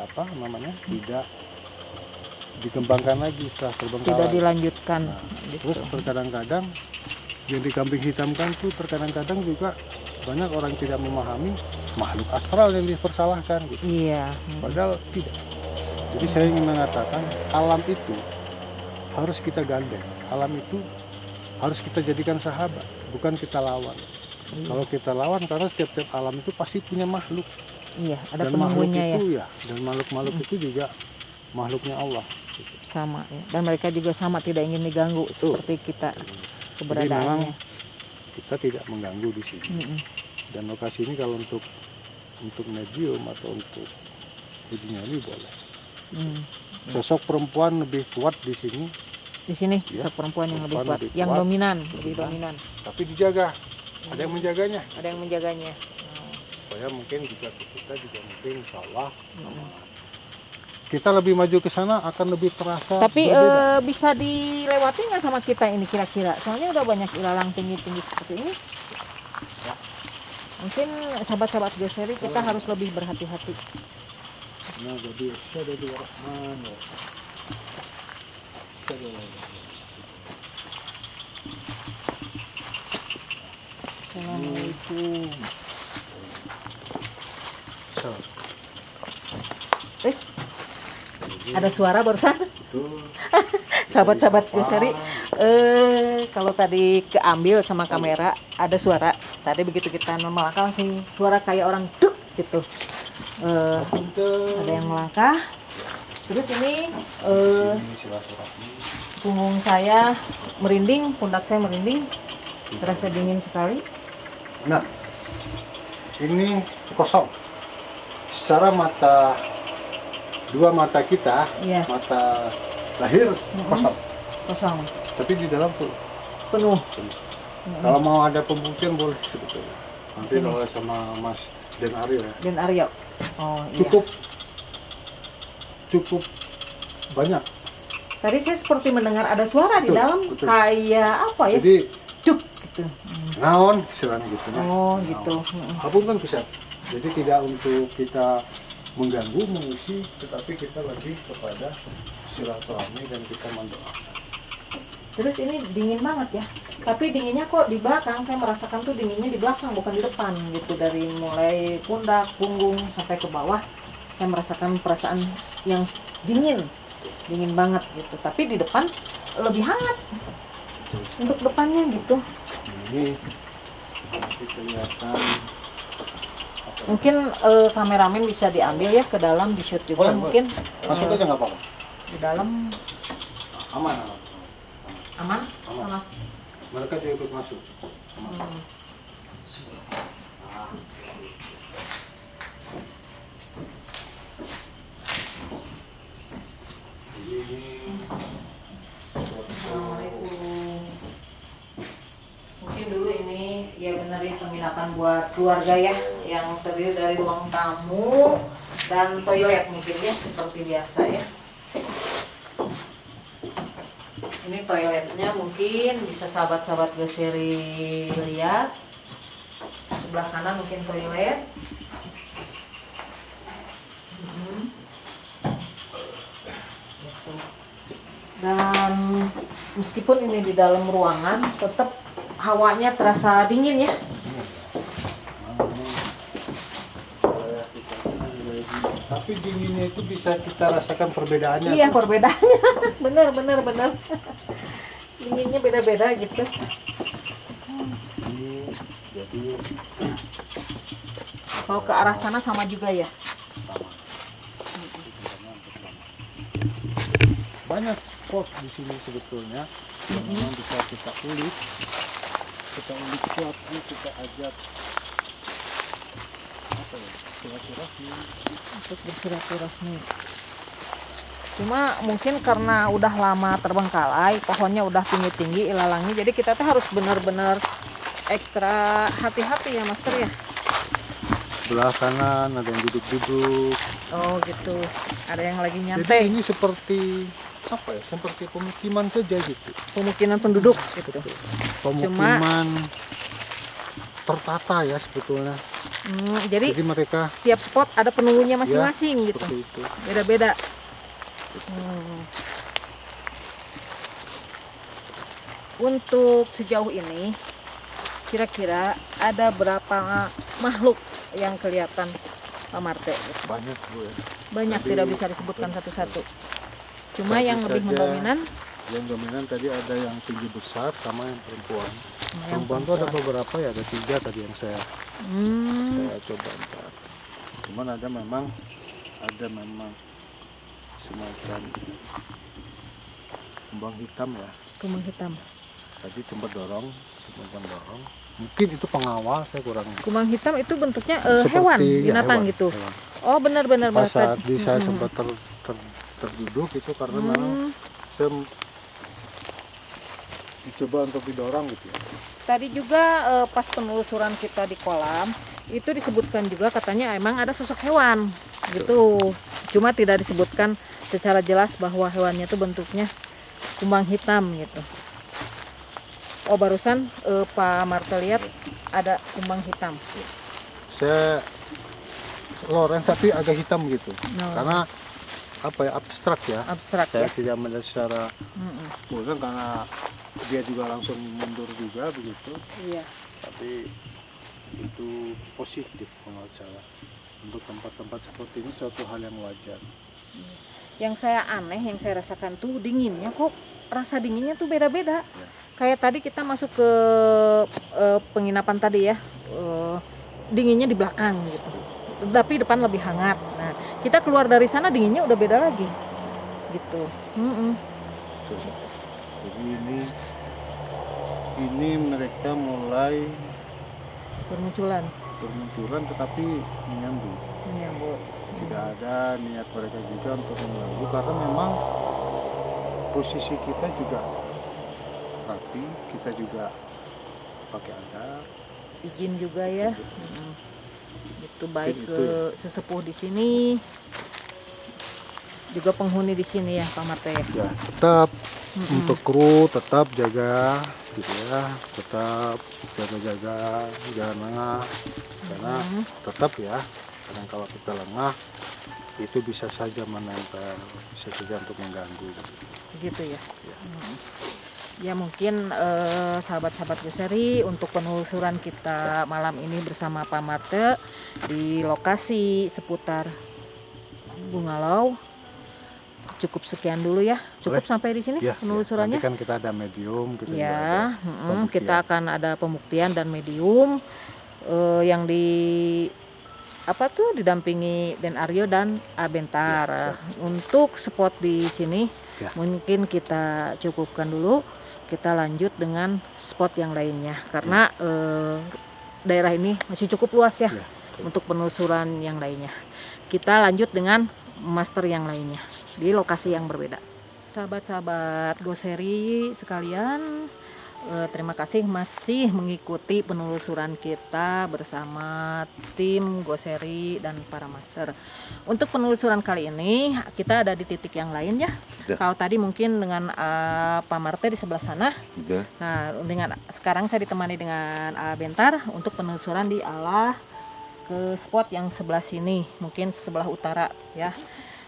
apa namanya, tidak dikembangkan lagi setelah Tidak terbengkalai. dilanjutkan. Nah, Gitu. terus terkadang-kadang yang dikambing hitamkan tuh terkadang-kadang juga banyak orang tidak memahami makhluk astral yang dipersalahkan gitu. Iya. Padahal tidak. Jadi saya ingin mengatakan alam itu harus kita gandeng. Alam itu harus kita jadikan sahabat, bukan kita lawan. Iya. Kalau kita lawan, karena setiap alam itu pasti punya makhluk. Iya, ada Dan makhluk penunggunya ya. itu ya, dan makhluk-makhluk itu juga makhluknya Allah. Gitu. Sama ya. Dan mereka juga sama tidak ingin diganggu Betul. seperti kita Jadi memang keberadaannya. kita tidak mengganggu di sini. Mm-mm. Dan lokasi ini kalau untuk medium atau untuk uji nyali boleh. Mm. Sosok perempuan lebih kuat di sini, Di sini Ya, sosok perempuan yang lebih perempuan kuat, lebih yang kuat. dominan, lebih Dominan. dominan. tapi dijaga. Ada yang menjaganya. Ada yang menjaganya. Supaya mungkin juga kita juga mungkin insya Allah Mm. kita lebih maju ke sana akan lebih terasa Tapi berbeda. bisa dilewati nggak sama kita ini kira-kira? Soalnya udah banyak ilalang tinggi-tinggi seperti ini. Ya. Mungkin sahabat-sahabat Gloseri kita harus lebih berhati-hati. Nah, jadi Syadadu Rahman. Assalamualaikum. So, Terus ada suara barusan. betul. Sahabat-sahabat Dari Gloseri, Sabang. kalau tadi keambil sama kamera ada suara. Tadi begitu kita melangkah langsung suara kayak orang duk gitu. Punten. Ada yang melangkah. Terus ini Sini silaturahmi. punggung saya merinding, pundak saya merinding, terasa dingin sekali. Nah, ini kosong. Secara mata, dua mata kita, Iya, mata lahir kosong, kosong. tapi di dalam full. Penuh. Kalau mau ada pembuktian boleh sebetulnya. Nanti Sini. kalau sama Mas Den Aryo ya. Dan Aryo. Oh iya. Cukup banyak. Tadi saya seperti mendengar ada suara di Betul, dalam betul. kayak apa ya? Jadi Cuk gitu. naon istilahnya gitu ya. Oh gitu. Apapun kan bisa. Jadi tidak untuk kita mengganggu, mengusik, tetapi kita lebih kepada silaturahmi dan kita mendoakan. Terus ini dingin banget ya. Tapi dinginnya kok di belakang. Saya merasakan tuh dinginnya di belakang bukan di depan gitu. Dari mulai pundak, punggung sampai ke bawah. Saya merasakan perasaan yang dingin banget gitu. Tapi di depan lebih hangat untuk depannya gitu. Ini masih kelihatan apa ya? Mungkin kameramen bisa diambil ya ke dalam di shoot juga. Boleh, Mungkin Masuk aja nggak apa-apa. di dalam Aman. aman. Aman. Mas. Mereka juga ikut masuk. Aman. Hmm. Jadi ini Assalamualaikum. Mungkin dulu ini ya benar ya penginapan buat keluarga ya, yang terdiri dari ruang tamu dan toilet mungkin ya seperti biasa ya. Ini toiletnya mungkin bisa sahabat-sahabat Geseri lihat. Sebelah kanan mungkin toilet. Gitu. Dan meskipun ini di dalam ruangan, tetap hawanya terasa dingin ya. tapi dinginnya itu bisa kita rasakan perbedaannya. Iya, tuh. perbedaannya. bener. Dinginnya beda-beda gitu. Jadi Kalau ke arah sana sama juga ya. banyak spot di sini sebetulnya yang memang bisa kita ulik. Kita ulik spotnya, kita ajak apa ya, silaturahmi. Untuk bersilaturahmi. Cuma mungkin karena udah lama terbengkalai, pohonnya udah tinggi-tinggi, ilalangnya, jadi kita tuh harus benar-benar ekstra hati-hati ya, Master ya. Belah kanan ada yang duduk-duduk. Oh gitu. Ada yang lagi Jadi nyantai. ini seperti apa ya? Seperti pemukiman saja gitu. Pemukiman penduduk gitu. Pemukiman tertata ya sebetulnya. Jadi Jadi mereka tiap spot ada penunggunya masing-masing gitu. seperti itu. Beda-beda. Untuk sejauh ini kira-kira ada berapa makhluk yang kelihatan Pak Marte? Banyak Bu ya. Banyak, Tadi- tidak bisa disebutkan satu-satu. Cuma Tadi yang lebih saja mendominan Yang dominan tadi ada yang tinggi besar sama yang perempuan. yang Perempuan tuh ada beberapa ya, ada 3 tadi yang saya coba ntar. Cuman ada memang semacam kembang hitam ya. kumbang hitam. Tadi sempat dorong. Mungkin itu pengawal, saya kurang. Kumbang hitam itu bentuknya Seperti, hewan, ya, binatang hewan, gitu. hewan. Oh benar-benar Pas saat tadi. saya sempat terduduk itu karena memang saya dicoba untuk didorong gitu ya. Tadi juga pas penelusuran kita di kolam itu disebutkan juga katanya emang ada sosok hewan gitu. Cuma tidak disebutkan secara jelas bahwa hewannya itu bentuknya kumbang hitam gitu. Oh barusan Pak Marte lihat ada kumbang hitam. Saya loren tapi agak hitam gitu. No. Karena apa ya, abstrak ya. Abstrak Saya ya. tidak melihat secara Mm-mm. mungkin karena dia juga langsung mundur juga begitu. Iya. Tapi itu positif menurut saya. Untuk tempat-tempat seperti ini suatu hal yang wajar. Yang saya aneh, yang saya rasakan tuh dinginnya kok rasa dinginnya tuh beda-beda. Ya. Kayak tadi kita masuk ke penginapan tadi ya, dinginnya di belakang gitu. Tapi depan lebih hangat. Nah, kita keluar dari sana dinginnya udah beda lagi, gitu. Jadi ini mereka mulai Bermunculan, tetapi menyambut. menyambut. Tidak ada niat mereka juga untuk mengganggu karena memang posisi kita juga rapi. Kita juga pakai agar. Izin juga ya. Itu baik Itu ke sesepuh di sini, juga penghuni di sini ya Pak Marte. Ya tetap untuk kru tetap jaga gitu ya, tetap jaga-jaga jangan lengah, karena tetap ya kadang kalau kita lengah itu bisa saja menempel, bisa saja untuk mengganggu Gitu ya. Ya mungkin sahabat-sahabat Goseri, untuk penelusuran kita malam ini bersama Pak Marte di lokasi seputar Bungalau cukup sekian dulu ya. Cukup Boleh. sampai di sini ya. penelusurannya. Nanti kan kita ada medium, kita juga ada Ya, pembuktian. kita akan ada pembuktian dan medium yang didampingi Den Aryo dan Abentar. Ya, Untuk spot di sini Ya. mungkin kita cukupkan dulu. Kita lanjut dengan spot yang lainnya karena daerah ini masih cukup luas ya, Ya. untuk penelusuran yang lainnya. Kita lanjut dengan master yang lainnya di lokasi yang berbeda. Sahabat-sahabat Goseri sekalian, terima kasih masih mengikuti penelusuran kita bersama tim Goseri dan para master. Untuk penelusuran kali ini kita ada di titik yang lain ya. Betul. Kalau tadi mungkin dengan Pak Marte di sebelah sana. Betul. Nah, sekarang saya ditemani dengan Bentar untuk penelusuran di arah ke spot yang sebelah sini, mungkin sebelah utara ya.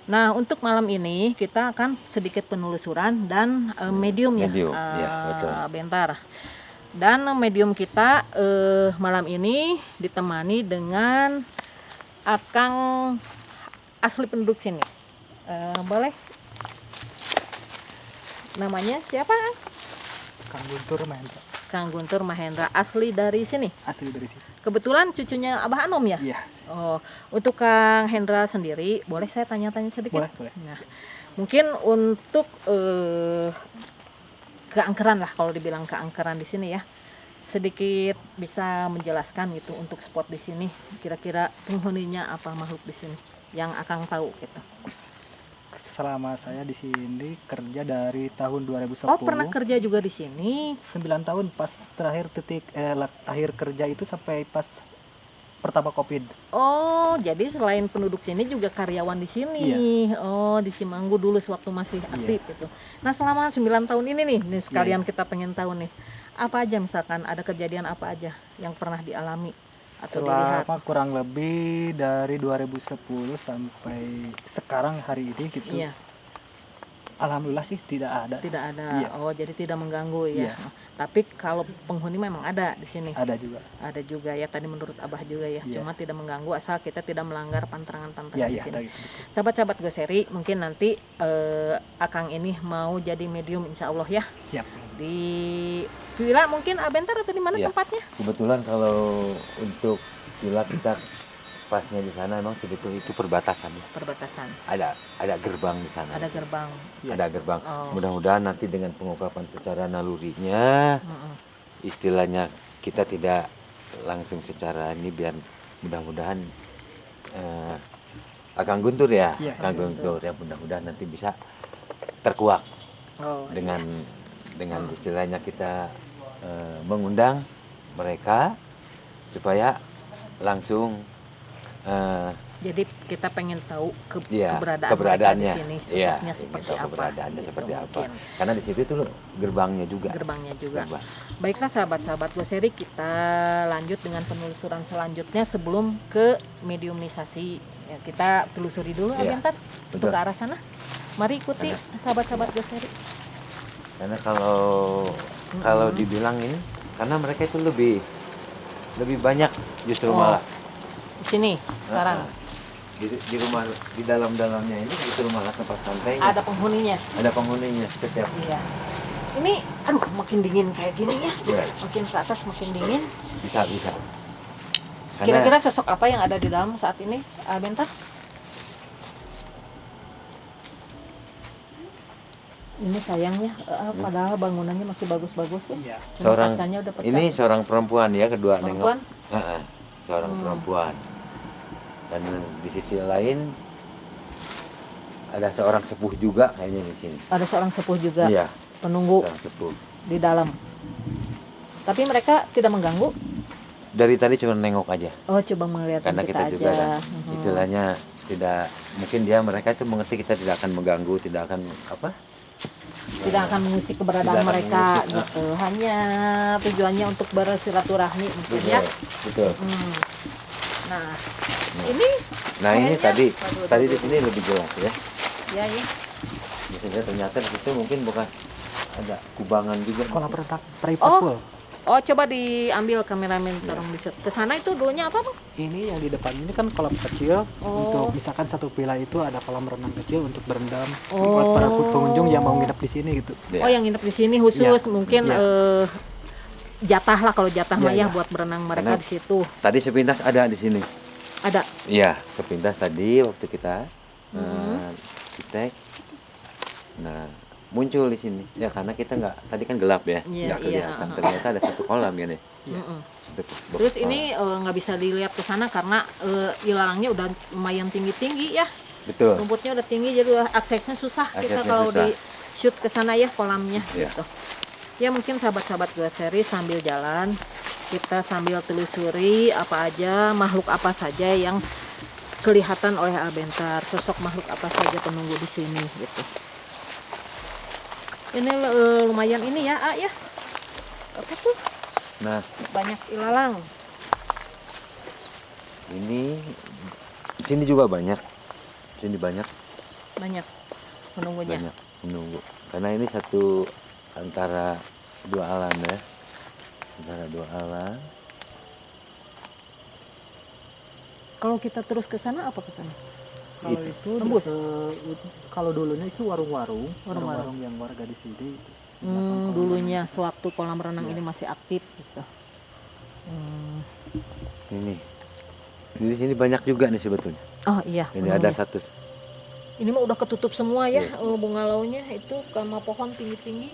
Nah, untuk malam ini kita akan sedikit penelusuran dan medium ya, Medium, ya, betul. Bentar. Dan medium kita malam ini ditemani dengan Akang asli penduduk sini. Boleh? Namanya siapa? Kang Guntur Mahendra, Kang Guntur Mahendra, asli dari sini. asli dari sini. Kebetulan cucunya Abah Anom ya? Iya, Oh, untuk Kang Hendra sendiri, boleh saya tanya-tanya sedikit? boleh, boleh. Nah, mungkin untuk keangkeran lah, kalau dibilang keangkeran di sini ya, sedikit bisa menjelaskan gitu untuk spot di sini, kira-kira penghuninya apa makhluk di sini yang Akang tahu gitu. Selama saya di sini kerja dari tahun 2010. Oh, pernah kerja juga di sini? 9 tahun pas terakhir akhir kerja itu sampai pas pertama Covid. Oh, jadi selain penduduk sini juga karyawan di sini. Oh, di Cimanggu dulu sewaktu masih aktif gitu. Nah, selama 9 tahun ini nih sekalian kita pengen tahu nih, apa aja misalkan ada kejadian apa aja yang pernah dialami atau dilihat? Selama kurang lebih dari 2010 sampai sekarang hari ini gitu. Iya, Alhamdulillah sih tidak ada. tidak ada. Iya. Oh, jadi tidak mengganggu ya. Iya. Tapi kalau penghuni memang ada di sini. Ada juga. Ada juga ya, tadi menurut Abah juga ya. Iya. Cuma tidak mengganggu asal kita tidak melanggar pantangan-pantangan Iya, di iya, sini. ada gitu. Sahabat-sahabat Goseri, mungkin nanti Akang ini mau jadi medium insya Allah ya. Siap. Di villa mungkin Abentar atau di mana Iya. tempatnya? Kebetulan kalau untuk villa kita pasnya di sana emang sebetulnya itu perbatasan ya. Perbatasan. Ada gerbang di sana. Ada gerbang. Iya. Ada gerbang. Oh. Mudah-mudahan nanti dengan pengungkapan secara nalurinya, Mm-mm. istilahnya kita tidak langsung secara ini, biar mudah-mudahan Akang Guntur ya, Iya, Kang Kang Guntur ya, mudah-mudahan nanti bisa terkuak Oh, dengan istilahnya kita mengundang mereka supaya langsung jadi kita pengen tahu Iya, keberadaannya keberadaannya. di sini, Iya, sosoknya ingin seperti tahu apa. keberadaannya gitu seperti apa. mungkin. Karena di situ itu gerbangnya juga. Gerbangnya juga. Gerbang. Baiklah sahabat-sahabat Goseri, kita lanjut dengan penelusuran selanjutnya sebelum ke mediumisasi. Ya, kita telusuri dulu Iya, Abentar untuk betul. ke arah sana. Mari ikuti sahabat-sahabat Goseri. Karena kalau dibilang ini, karena mereka itu lebih banyak justru Oh, malah di sini sekarang di rumah, di dalamnya ini justru malah tempat santainya. ada penghuninya. Ada penghuninya setiap. Iya. Ini aduh makin dingin kayak gini ya. Iya. Makin ke atas makin dingin. Bisa. Karena Kira-kira sosok apa yang ada di dalam saat ini, Bentar? Ini sayangnya, padahal bangunannya masih bagus-bagus ya. Iya. Cuma Seorang- kacanya udah pecah. ini seorang perempuan ya, kedua perempuan. nengok. Seorang Hmm. perempuan. Dan di sisi lain ada seorang sepuh juga kayaknya di sini. Ada seorang sepuh juga Iya, penunggu. seorang sepuh. di dalam. Tapi mereka tidak mengganggu. Dari tadi cuma nengok aja. Oh, coba melihat Karena kita juga aja. kan istilahnya tidak, mungkin mereka itu mengerti kita tidak akan mengganggu, tidak akan apa? Tidak akan mengusik keberadaan Tidak akan mereka mengusik, gitu. Hanya tujuannya untuk bersilaturahmi mungkin ya. Betul. Nah, ini Nah, ini komennya- tadi di sini lebih jelas ya. ya. Di sini ternyata di situ mungkin bukan ada kubangan juga. Kolam renang private pool. Oh, coba diambil kameramen tolong di ke sana itu dulunya apa, Bang? Ini yang di depan ini kan kolam kecil. Oh. Untuk misalkan satu villa itu ada kolam renang kecil untuk berendam Oh. buat para pengunjung yang mau nginep di sini gitu. Oh, yang nginep di sini khusus mungkin Ya. jatah lah kalau jatah Ya, mah ya ya. buat berenang mereka Karena- di situ. Tadi sepintas ada di sini. Ada. Iya, sepintas tadi waktu kita Mhm. kita nah muncul di sini ya, karena kita nggak, tadi kan gelap ya, Iya, nggak kelihatan. iya. Ternyata ada satu kolam ya nih. Mm-mm. Satu Terus kolam. ini nggak bisa dilihat ke sana karena ilalangnya udah lumayan tinggi-tinggi ya. betul. Rumputnya udah tinggi jadi udah aksesnya susah kita Aksesnya kalau susah. di shoot ke sana ya kolamnya Iya. gitu. Ya mungkin sahabat-sahabat gue seri sambil jalan kita sambil telusuri apa aja makhluk apa saja yang kelihatan oleh Abentar, sosok makhluk apa saja penunggu di sini gitu. Ini lumayan ini ya, ya. Apa tuh? Nah, Banyak ilalang. ini di sini juga banyak. Di sini banyak Penunggunya. menunggu. Karena ini satu antara dua alam ya. Antara dua alam. Kalau kita terus ke sana apa ke sana? Kalau itu Tembus? kalau dulunya itu warung-warung, Warung-warung. warung yang warga di sini. Dulunya sewaktu kolam renang ini masih aktif gitu. Ini di sini banyak juga nih sebetulnya. Oh iya. Ini ada satu. Ini mah udah ketutup semua ya, Iya. bunga launya itu sama pohon tinggi-tinggi.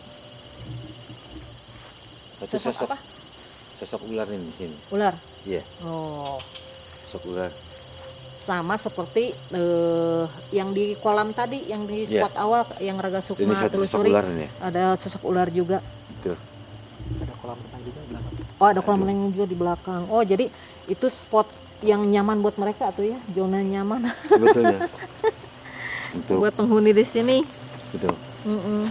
Satu Sosok sosok apa? sosok ular ini di sini. Ular. Iya. Oh, Sosok ular. sama seperti yang di kolam tadi, yang di Iya. spot awal yang Raga Ini Sukma satu sosok telusuri. ular ini. Ada sosok ular juga. Ada kolam renang juga di belakang. Oh, ada kolam renang juga di belakang. Oh, jadi itu spot yang nyaman buat mereka tuh ya, zona nyaman Sebetulnya. Untuk buat penghuni di sini. betul. Mm-mm.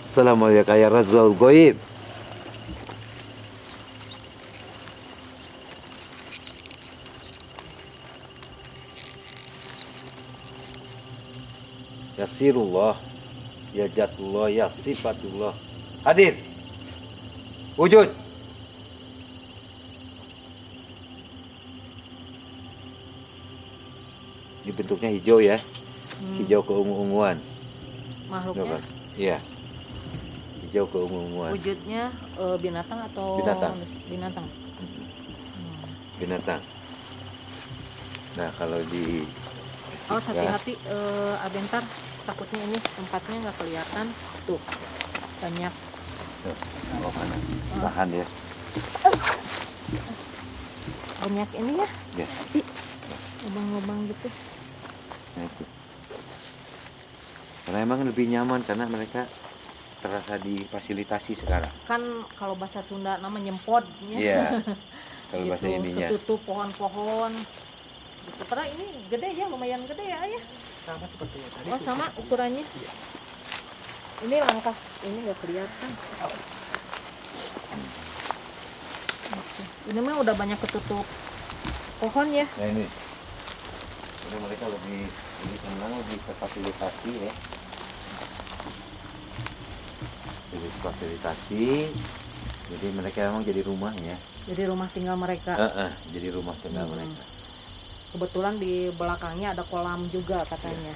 Assalamualaikum ya Razul Goib. Yasirullah, ya jatullah, ya sifatullah. Hadir. Wujud. Ini bentuknya hijau ya, hijau keungu-unguan. Makhluknya Coba. Iya. Hijau keungu-unguan. wujudnya binatang atau Binatang. binatang. Binatang. Nah, kalau di Oh, hati-hati Abentar, takutnya ini tempatnya nggak kelihatan. Tuh, banyak. oh, mana? Tahan ya. Banyak ini ya, Ya. lubang-lubang gitu. Nah, itu. Karena emang lebih nyaman karena mereka terasa difasilitasi sekarang. Kan kalau bahasa Sunda nama nyempod ya. Iya. Kalau bahasa Gitu, ininya. ketutup pohon-pohon. Gitu. Karena ini gede ya, lumayan gede ya, Ayah. Sama seperti yang tadi. Oh, sama ukurannya. Ini langkah, ini nggak kelihatan. Ini mah udah banyak ketutup pohon ya. Nah, ini. Jadi mereka lebih senang, lebih terfasilitasi ya. Lebih terfasilitasi. Jadi mereka emang jadi rumahnya. Jadi rumah tinggal mereka. Jadi rumah tinggal mereka. Kebetulan di belakangnya ada kolam juga katanya.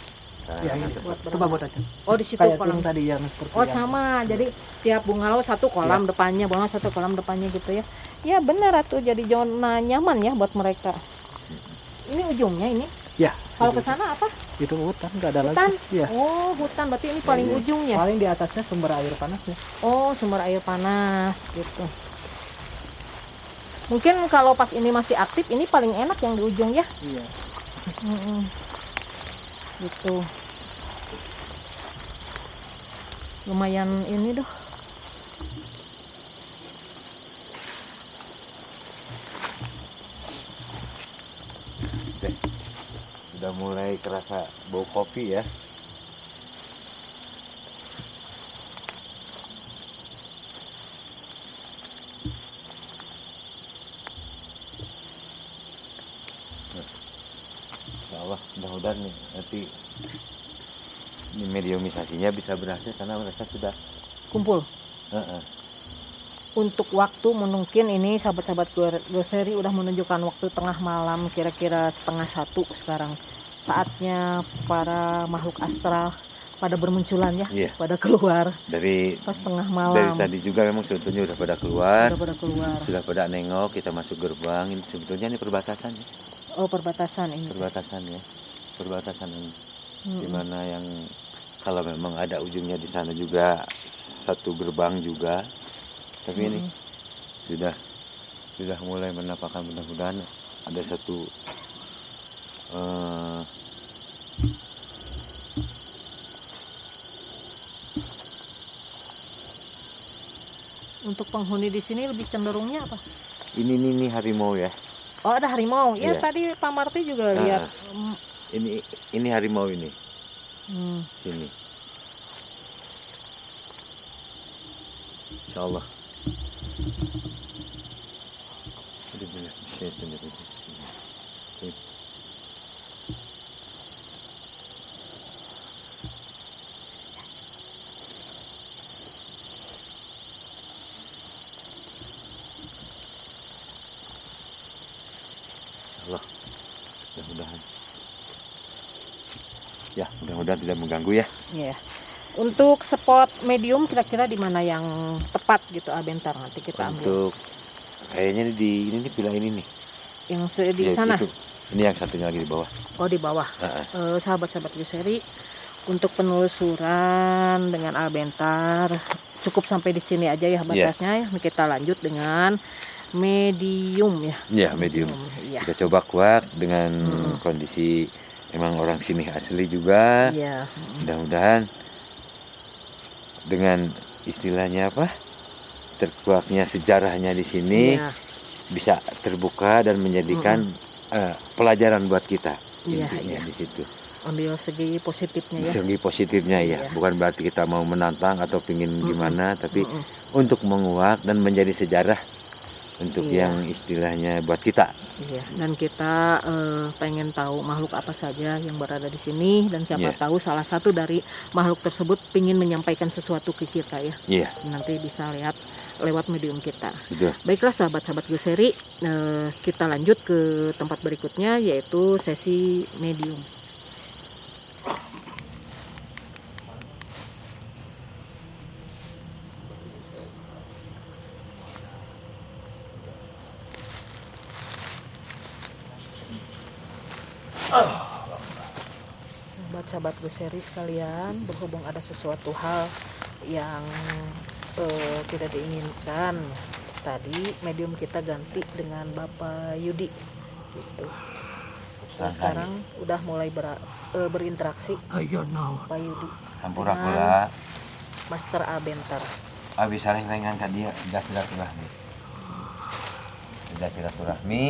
Nah, Ya, ini. Buat Coba berenang. buat aja. Oh, di situ Kayak kolam. yang tadi yang seperti Oh, yang- sama. Jadi tiap bungalow satu kolam depannya, bungalow satu kolam depannya gitu ya. Ya benar tuh, jadi zona nyaman ya buat mereka. Ini ujungnya ini. Ya. Kalau ke sana apa? Itu hutan, nggak ada Hutan? lagi. Iya. Oh, hutan berarti ini paling Iya. ujungnya. Paling di atasnya sumber air panasnya. Oh, sumber air panas gitu. Mungkin kalau pas ini masih aktif, ini paling enak yang di ujung ya. Iya. Mm-mm. Gitu. Lumayan ini doh. Teh, udah mulai kerasa bau kopi ya. Ya Allah, mudah-mudahan nih nanti ini mediumisasinya bisa berhasil karena mereka sudah Kumpul. Heeh. Untuk waktu mungkin ini sahabat-sahabat Gloseri udah menunjukkan waktu tengah malam, kira-kira 12:30 sekarang. Saatnya para makhluk astral pada bermunculan ya, Iya. pada keluar Dari pas tengah dari malam. tadi juga memang sebetulnya udah pada keluar, Udah pada keluar. sudah pada nengok, kita masuk gerbang. Ini sebetulnya ini perbatasan ya, Oh, perbatasan ini. perbatasan ya, perbatasan ini. Mm-mm. Dimana yang kalau memang ada ujungnya di sana juga satu gerbang juga, tapi ini Mm-mm. sudah mulai menampakkan, mudah-mudahan ada satu eh, Untuk penghuni di sini lebih cenderungnya apa? ini harimau ya. Oh, ada harimau. Ya, Iya. tadi Pak Marti juga Ah, lihat. Ini harimau ini Hmm. sini. Insya Allah. Allah, mudah-mudahan. Ya, mudah-mudahan tidak mengganggu ya. Ya. Untuk spot medium kira-kira di mana yang tepat gitu, bentar nanti kita ambil. Untuk kayaknya ini nih pila ini nih. Yang di Ya, sana. itu. Ini yang satunya lagi di bawah. Oh, di bawah. Heeh. Sahabat-sahabat Gloseri, untuk penelusuran dengan Albentar cukup sampai di sini aja ya batasnya. Kita lanjut dengan medium ya. Iya, medium. Iya. Kita coba kuat dengan kondisi emang orang sini asli juga. Iya. Mudah-mudahan dengan istilahnya apa? Terkuaknya sejarahnya di sini Iya. bisa terbuka dan menjadikan pelajaran buat kita. Iya, Intinya iya. di situ. Ambil segi positifnya ya. Segi positifnya ya, Iya. bukan berarti kita mau menantang atau pingin gimana, tapi untuk menguak dan menjadi sejarah untuk Iya. yang istilahnya buat kita. Iya, dan kita pengen tahu makhluk apa saja yang berada di sini, dan siapa Iya. tahu salah satu dari makhluk tersebut ingin menyampaikan sesuatu ke kita ya. Iya, Nanti bisa lihat lewat medium kita. betul. Baiklah sahabat-sahabat Gloseri, kita lanjut ke tempat berikutnya yaitu sesi medium. Sahabat-sahabat Gloseri sekalian, berhubung ada sesuatu hal yang tidak diinginkan, tadi medium kita ganti dengan Bapak Yudi gitu. Nah, sekarang udah mulai berinteraksi Pak Yudi Hampura-pura Master Albentar. habis saling dengan dia sudah silaturahmi. Sudah silaturahmi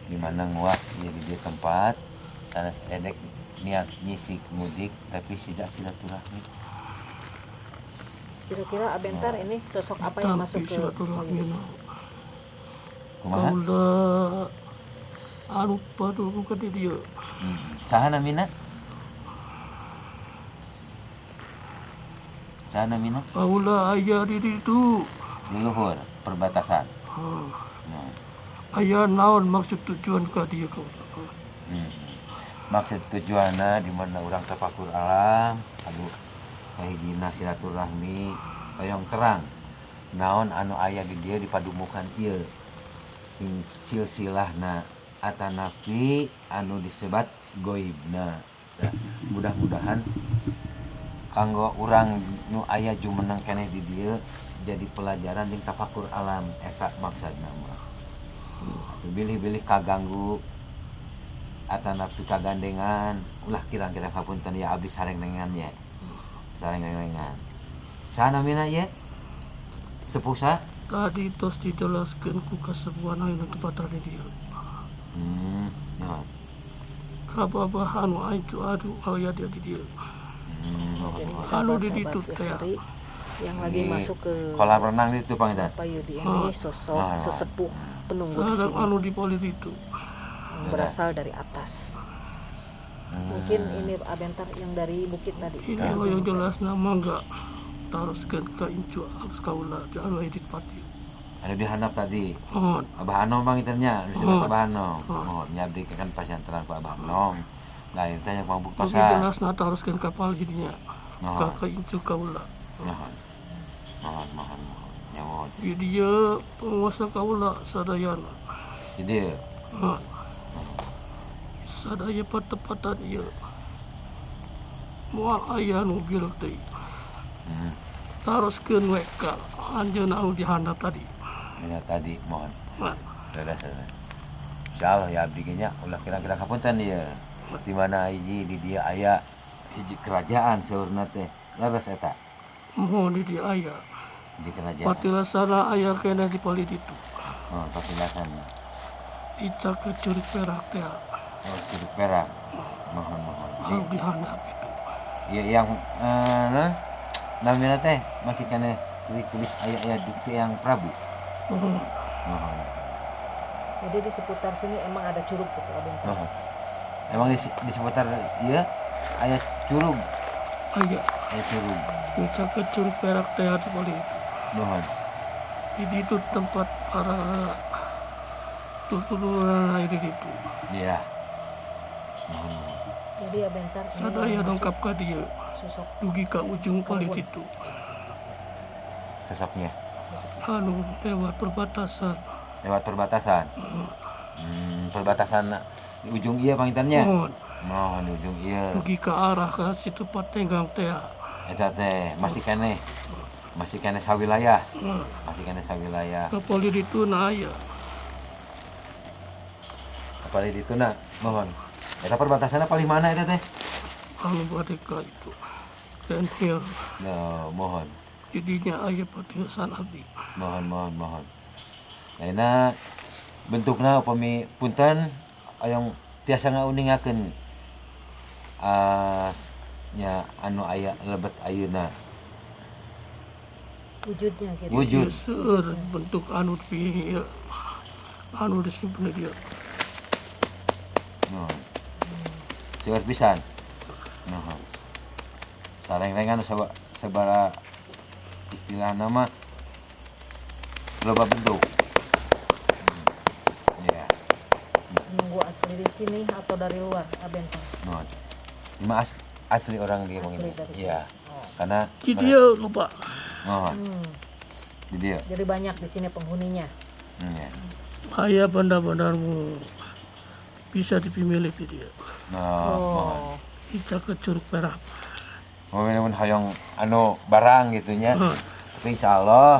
di mana nguak di tempat sana edek niat nyisik mudik tapi tidak silaturahmi. Kira-kira Abentar ini sosok apa yang masuk ke Kumaha? Anu padu bukan di dia. Saha namina? Saha namina? Aula ayah di itu. Di luhur perbatasan. Oh. Nah. Ayah naon maksud tujuan ka dia kau. Maksud tujuanna di mana orang tafakur alam, aduh kahijina silaturahmi hoyong terang. Naon anu aya di dia dipadumukan ieu. Sing silsilahna atanapi anu disebat goibna. Nah, mudah-mudahan kanggo urang nu aya jumeneng keneh di dieu jadi pelajaran jeung tafakur alam eta maksudna mah. Bilih-bilih kaganggu atanapi kagandengan ulah kirang-kirang hapunten ya abdi sarengngan ya. Sarengngan. Saha namina ye? Sepuh sa? Tadi tos dijelaskan ku kasebuan ayeuna tempat di dia. Naon. Kababah anu aing tu adu aya dia di dieu. Jadi Anu di sahabat-sahabat ditu teh. Lestari yang lagi Di masuk ke kolam renang itu Panginten. Bapak Yudi ini sosok Ah. sesepuh penunggu di Ada sini anu di poli itu. yang berasal dari atas. Mungkin ini Abentar yang dari bukit tadi. Ini yang jelas nama enggak taroskeun ka incu alus kaula di anu edit pati. Anu dihandap tadi. Mohon. Abah Anom Pangintennya, disebut Abah Anom. Oh. Mohon nyabdi kan pasantren ku Abah Anom. Lain teh yang Tapi pambuktosan. jelas na taroskeun kapal jadinya. Mohon. Ka incu kaula. Mohon. Mohon. Ya mohon. Di dia penguasa kaula sadayana. Jadi Mohon. Sadaya patepatan ieu. Moal aya nu bilog deui. Taroskeun we ka anjeunna anu dihandap tadi. ya tadi mohon. Nah, Sudah. Insyaallah ya abdi ge nya ulah kira-kira kapunten ieu. Di mana hiji di dia aya hiji kerajaan saurna teh. Leres eta. mohon di dia aya. Hiji kerajaan. Patilasana aya kena di pali ditu. Oh, patilasan. Ica ke curug perak teh. Oh, Curug Perak. Mohon. Anu dihandap itu. Ya yang namanya teh masih kena tulis ayat-ayat dikti yang Prabu. Mohon. Mohon. Jadi di seputar sini emang ada curug gitu Abentar. Mohon. Emang di seputar iya ayat curug, Aya. ayat curug. Ica ke curug perak teh di pali itu. Mohon. Di itu tempat para tuturunan air di itu. Iya. Mohon. Jadi Abentar ini Sadaya yang dongkap ka dia. sosok Dugi ka ujung pali itu. Sosoknya Anu lewat perbatasan. lewat perbatasan. Perbatasan di ujung iya pangitannya. Mohon. Mohon di ujung iya. Dugi ke arah ke situ tenggang teh. Eta teh masih kene sawilayah. Masih kene sawilayah. Ke poli itu na aya. Apalagi itu nak mohon. Eta perbatasannya paling mana eta teh? Anu badeka itu. Tenhil. No, mohon. Didinya aya patilasan abdi. Mohon. Lainna bentukna upami punten ayong tiasa ngauningakeun nya anu aya lebet ayeuna. wujudnya gitu. Wujud. Seueur bentuk anu di anu disimpen dia. Mohon. Seueur pisan. Mohon. Sareng-rengan sabara istilah nama loba bentuk. Ya, Nunggu asli di sini atau dari luar Abentar? mohon. Lima asli orang dia Asli dari sini. Iya, Oh. karena Di dia lupa. mohon. Di dia. Jadi banyak di sini penghuninya. Ya. Aya benda-bendamu bisa dipilih di dia. Mohon. Kita ke curug perak. Momen hoyong anu barang gitunya. Tapi insyaallah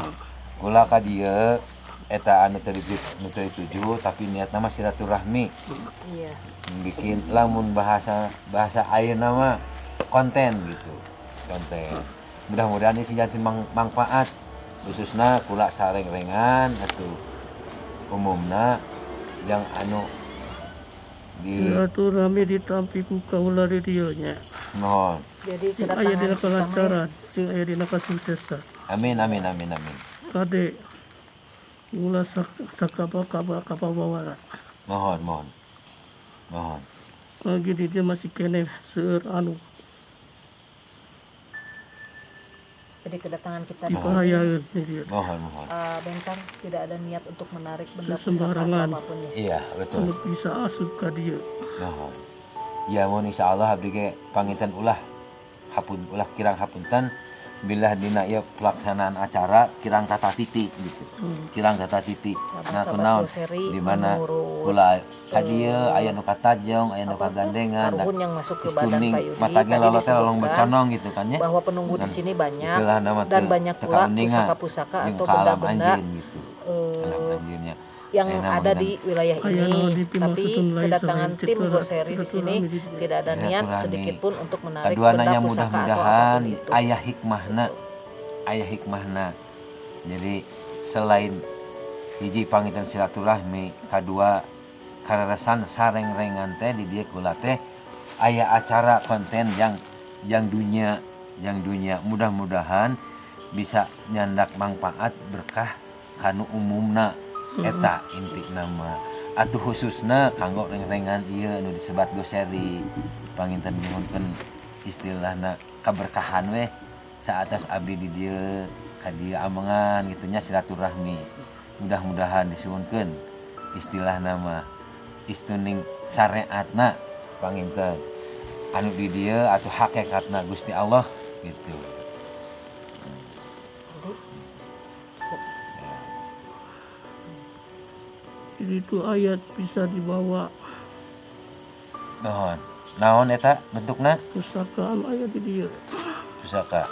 ulah ka dieu eta anu tadi nu tujuh tapi niatna mah silaturahmi. Iya. Bikin lamun bahasa ayeuna mah konten gitu. Konten. Mudah-mudahan ini jantin manfaat khususna kula sareng-rengan atuh umumna yang anu di Silaturahmi ditampi ku kaula di dieu nya. mohon. Jadi Sing aya dina kedatangan kita mah kalancaran, sing aya dina kasuksesan. Amin. Kade ulah sakapa-kapa Mohon. lagi di dia masih kene seueur anu jadi kedatangan kita di sini dipahayaeun di dia. Mohon. Bentar tidak ada niat untuk menarik benda pusaka atau Sembarangan. apapun ya. Iya, betul. Anu bisa asup ka dieu. Mohon. Ya mohon insyaallah abdi ge panginten ulah kirang hapunten bila dina ieu pelaksanaan acara kirang tata titik gitu. Kirang tata titik. Nah Sahabat-sahabat kunaon Goseri di mana menurut ulah ka dieu aya nu katajong, aya nu apa tuh, kagandengan, karbon yang masuk ke badan istuning Pak Yudi matanya tadi lolot lolong disebutkan berconong gitu kan ya. bahwa penunggu di Dan sini banyak istilah nama dan teu- banyak teu pula kauningan, pusaka-pusaka jeung atau ka alam benda-benda anjeun gitu. Alam anjeunnya. yang Ayeuna ada mah di wilayah Aya ini, nu dipimaksudkeun tapi lain kedatangan selain tim citra- Goseri di sini silaturahmi di dia. tidak ada niat Silaturahmi. sedikit pun untuk menarik Kaduana benda yang pusaka atau mudah-mudahan apapun itu. aya hikmahna. Jadi selain hiji pangitan silaturahmi, kedua kararasan sareng-rengan teh di dieu kula teh aya acara konten yang dunia mudah-mudahan bisa nyandak manfaat berkah kanu umumna eta inti nama atuh khususna kanggo reng-rengan ieu anu disebat Goseri panginten nyuhunkeun istilahna kaberkahan we saatas abdi di dieu ka dieu amengan gitu nya silaturahmi mudah-mudahan disuhunkeun istilah nama istuning syariatna panginten anu di dieu atuh hakikatna Gusti Allah gitu. Jadi itu ayat bisa dibawa Naon eta bentukna? pustakaan ayat di dia. Pusaka.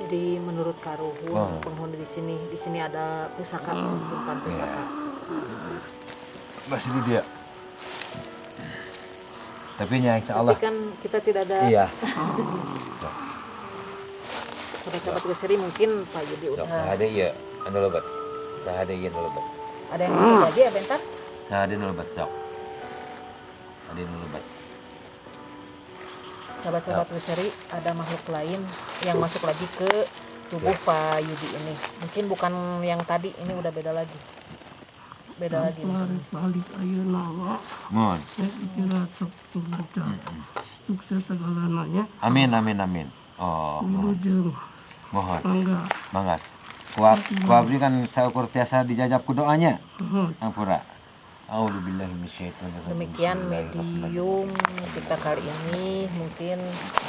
Jadi menurut Karuhun penghuni di sini ada pusaka, simpan pusaka. Masih di dia. Tapi nya insyaallah. Tapi kan kita tidak ada. Iya. Sahabat Goseri mungkin Pak Yudi udah. Sahade ieu anu lobat. Sahade ieu anu lobat. Ada yang masuk lagi ya bentar? Sahade anu lobat sok. Sahade anu lobat. Sahabat-sahabat Goseri, ada makhluk lain yang masuk lagi ke tubuh Pak Yudi ini. Mungkin bukan yang tadi, ini udah beda lagi. Beda lagi. Balik ayeuna wa. Mohon. Ya dikira sok lancar. Sukses segalanya. Amin amin amin. Oh. Wilujeng. Mohon. Mangga. Mangga. Ku abdi kan saukur tiasa dijajab ku doanya. Ampura. A'udzubillahi minasyaitonir rajim. Demikian medium kita kali ini, mungkin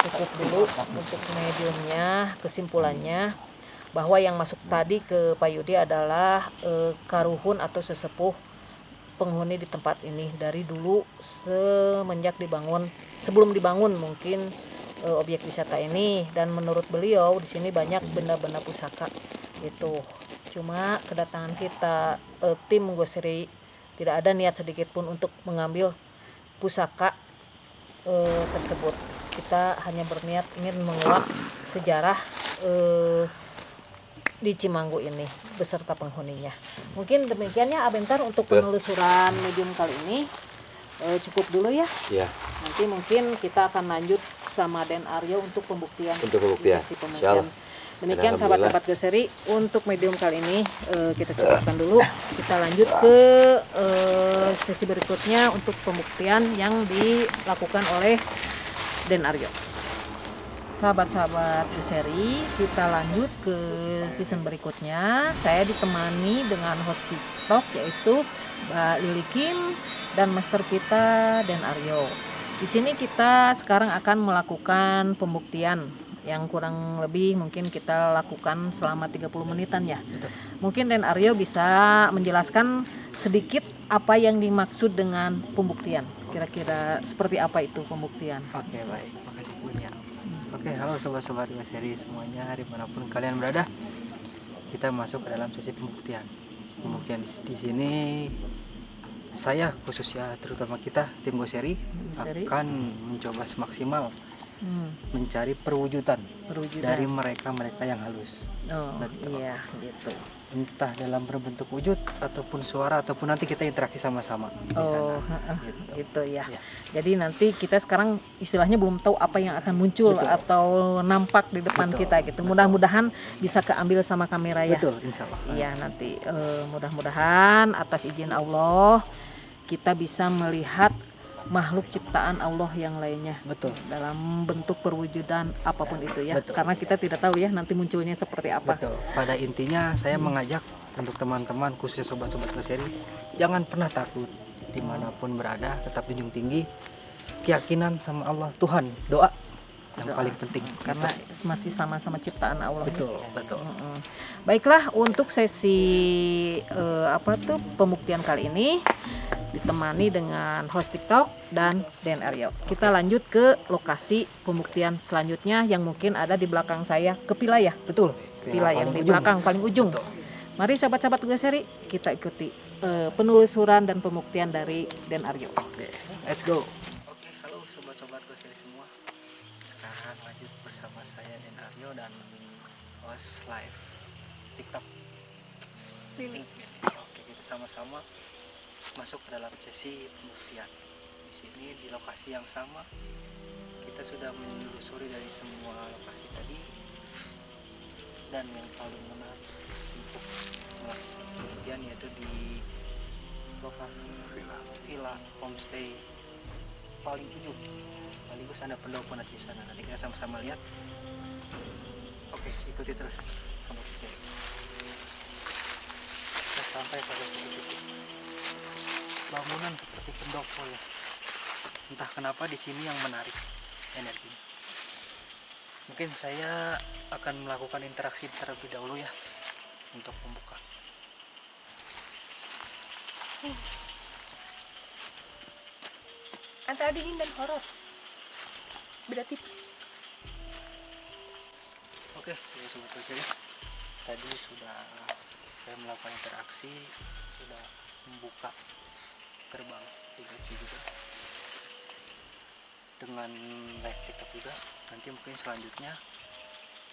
cukup dulu untuk mediumnya. Kesimpulannya bahwa yang masuk tadi ke Pak Yudi adalah karuhun atau sesepuh penghuni di tempat ini dari dulu semenjak dibangun, sebelum dibangun mungkin objek wisata ini, dan menurut beliau di sini banyak benda-benda pusaka itu. Cuma kedatangan kita tim Goseri tidak ada niat sedikit pun untuk mengambil pusaka tersebut. Kita hanya berniat ingin menguak sejarah di Cimanggu ini beserta penghuninya. Mungkin demikiannya Abentar untuk penelusuran medium kali ini. Cukup dulu ya. Iya. Nanti mungkin kita akan lanjut sama Den Aryo untuk pembuktian. Sesi pembuktian. Demikian sahabat-sahabat Goseri, untuk medium kali ini kita cukupkan dulu. Kita lanjut ke sesi berikutnya untuk pembuktian yang dilakukan oleh Den Aryo. Sahabat-sahabat Goseri, kita lanjut ke season berikutnya. Saya ditemani dengan host TikTok yaitu Mbak Lili Kim dan master kita Den Aryo. Di sini kita sekarang akan melakukan pembuktian yang kurang lebih mungkin kita lakukan selama 30 menitan ya. Betul. Mungkin Den Aryo bisa menjelaskan sedikit apa yang dimaksud dengan pembuktian. Kira-kira seperti apa itu pembuktian? Oke, baik. Makasih punya. Oke, halo sobat-sobat Goseri semuanya, dimanapun kalian berada. Kita masuk ke dalam sesi pembuktian. Pembuktian di sini saya khususnya terutama kita tim Goseri akan mencoba semaksimal mencari perwujudan dari mereka yang halus. Oh, iya gitu. Entah dalam berbentuk wujud ataupun suara ataupun nanti kita interaksi sama-sama di sana. Gitu ya. Jadi nanti kita sekarang istilahnya belum tahu apa yang akan muncul atau nampak di depan kita gitu. Mudah-mudahan bisa keambil sama kamera ya. Betul, insya Allah. Iya nanti mudah-mudahan atas izin Allah kita bisa melihat makhluk ciptaan Allah yang lainnya. Betul. Dalam bentuk perwujudan apapun itu ya. Betul. Karena kita tidak tahu ya nanti munculnya seperti apa. Betul. Pada intinya saya mengajak untuk teman-teman khususnya sobat-sobat Goseri, jangan pernah takut dimanapun berada, tetap junjung tinggi keyakinan sama Allah, Tuhan, doa yang paling penting karena masih sama-sama ciptaan Allah. Betul, betul. Baiklah, untuk sesi pembuktian kali ini ditemani dengan host TikTok dan Den Aryo. Kita lanjut ke lokasi pembuktian selanjutnya yang mungkin ada di belakang saya, ke Pila ya. Betul. Pila yang di belakang paling ujung. Betul. Mari sahabat-sahabat Goseri, kita ikuti penelusuran dan pembuktian dari Den Aryo. Oke, let's go. Oke, halo sobat-sobat Goseri semua. Sekarang lanjut bersama saya Den Aryo dan host live TikTok Lili. Oke, kita sama-sama masuk ke dalam sesi pembuktian. Di sini di lokasi yang sama kita sudah menelusuri dari semua lokasi tadi, dan yang paling menarik untuk melakukan pembuktian yaitu di lokasi villa homestay paling ujung. Sekaligus ada pendopo nanti di sana. Nanti kita sama-sama lihat. Oke, ikuti terus sama saya. Kita sampai pada titik bangunan seperti pendopo ya. Entah kenapa di sini yang menarik energinya. Mungkin saya akan melakukan interaksi terlebih dahulu ya untuk membuka. Antara dingin dan horor beda tipis. Oke, ya sobat ya. Tadi sudah saya melakukan interaksi, sudah membuka gerbang dikunci juga dengan live TikTok juga. Nanti mungkin selanjutnya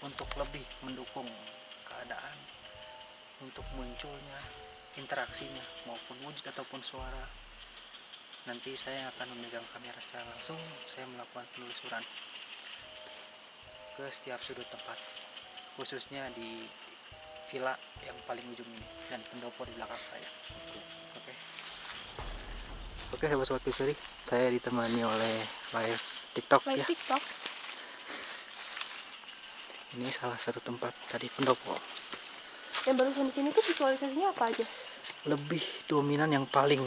untuk lebih mendukung keadaan, untuk munculnya interaksinya maupun wujud ataupun suara, nanti saya akan memegang kamera secara langsung. Saya melakukan penelusuran ke setiap sudut tempat, khususnya di villa yang paling ujung ini dan pendopo di belakang saya. Oke, sobat-sobat Kuseri, saya ditemani oleh live TikTok ya. TikTok. Ini salah satu tempat tadi pendopo. Yang barusan di sini tuh visualisasinya apa aja? Lebih dominan, yang paling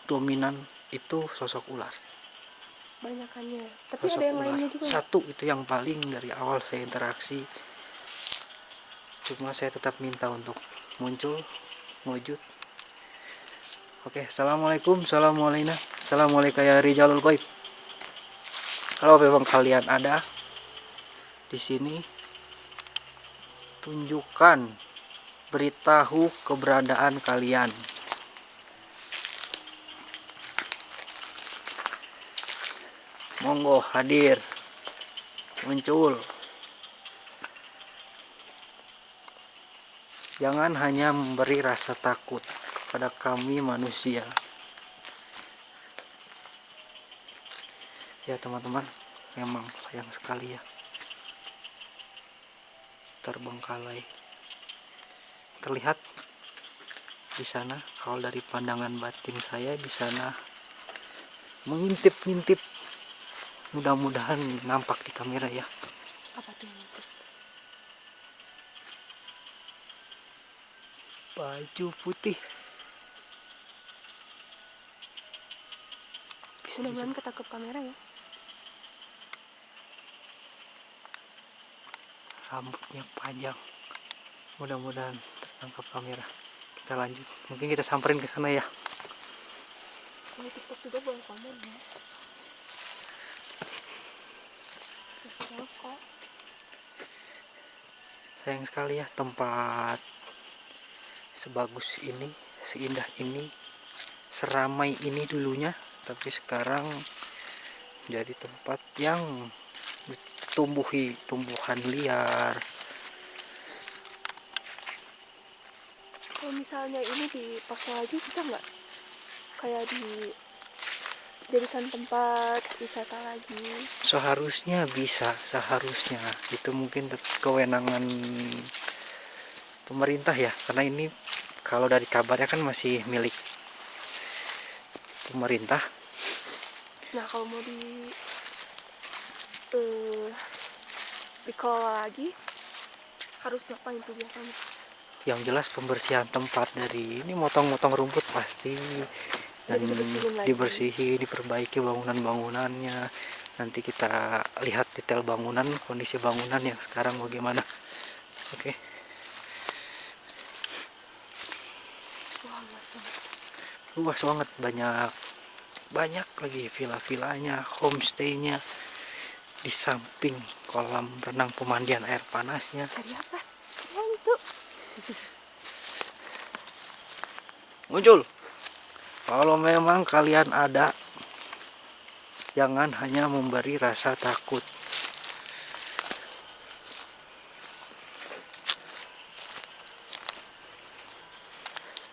dominan itu sosok ular. Banyakannya. Tapi Sosok ada yang ular. lainnya juga. Satu itu yang paling dari awal saya interaksi. Cuma saya tetap minta untuk muncul, wujud. Oke, assalamualaikum, assalamualaikum ya Rijalul Ghaib. Kalau memang kalian ada di sini, tunjukkan, beritahu keberadaan kalian. Monggo hadir, muncul. Jangan hanya memberi rasa takut pada kami manusia. Ya teman-teman, memang sayang sekali ya, terbengkalai. Terlihat di sana, kalau dari pandangan batin saya di sana mengintip-ngintip. Mudah-mudahan nampak di kamera ya. Apa tuh yang itu? Baju putih. Mudah-mudahan ketangkep kamera ya. Rambutnya panjang. Mudah-mudahan tertangkap kamera. Kita lanjut. Mungkin kita samperin ke sana ya. Kalau TikTok juga boleh komen ya. Kok. Sayang sekali ya, tempat sebagus ini, seindah ini, seramai ini dulunya, tapi sekarang jadi tempat yang ditumbuhi tumbuhan liar. Kalau misalnya ini dipakai lagi bisa nggak? Kayak dijadikan tempat wisata lagi? Seharusnya bisa, seharusnya. Itu mungkin kewenangan pemerintah ya, karena ini kalau dari kabarnya kan masih milik pemerintah. Nah kalau mau dikelola lagi harus ngapain tuh biasanya? Yang jelas pembersihan tempat, dari ini motong-motong rumput pasti, dan dibersihin, diperbaiki bangunan-bangunannya. Nanti kita lihat detail bangunan, kondisi bangunan yang sekarang bagaimana. Oke. Luas banget, banyak lagi villa-villanya, homestaynya, di samping kolam renang pemandian air panasnya. Cari apa? Yang itu. Muncul. Kalau memang kalian ada, jangan hanya memberi rasa takut.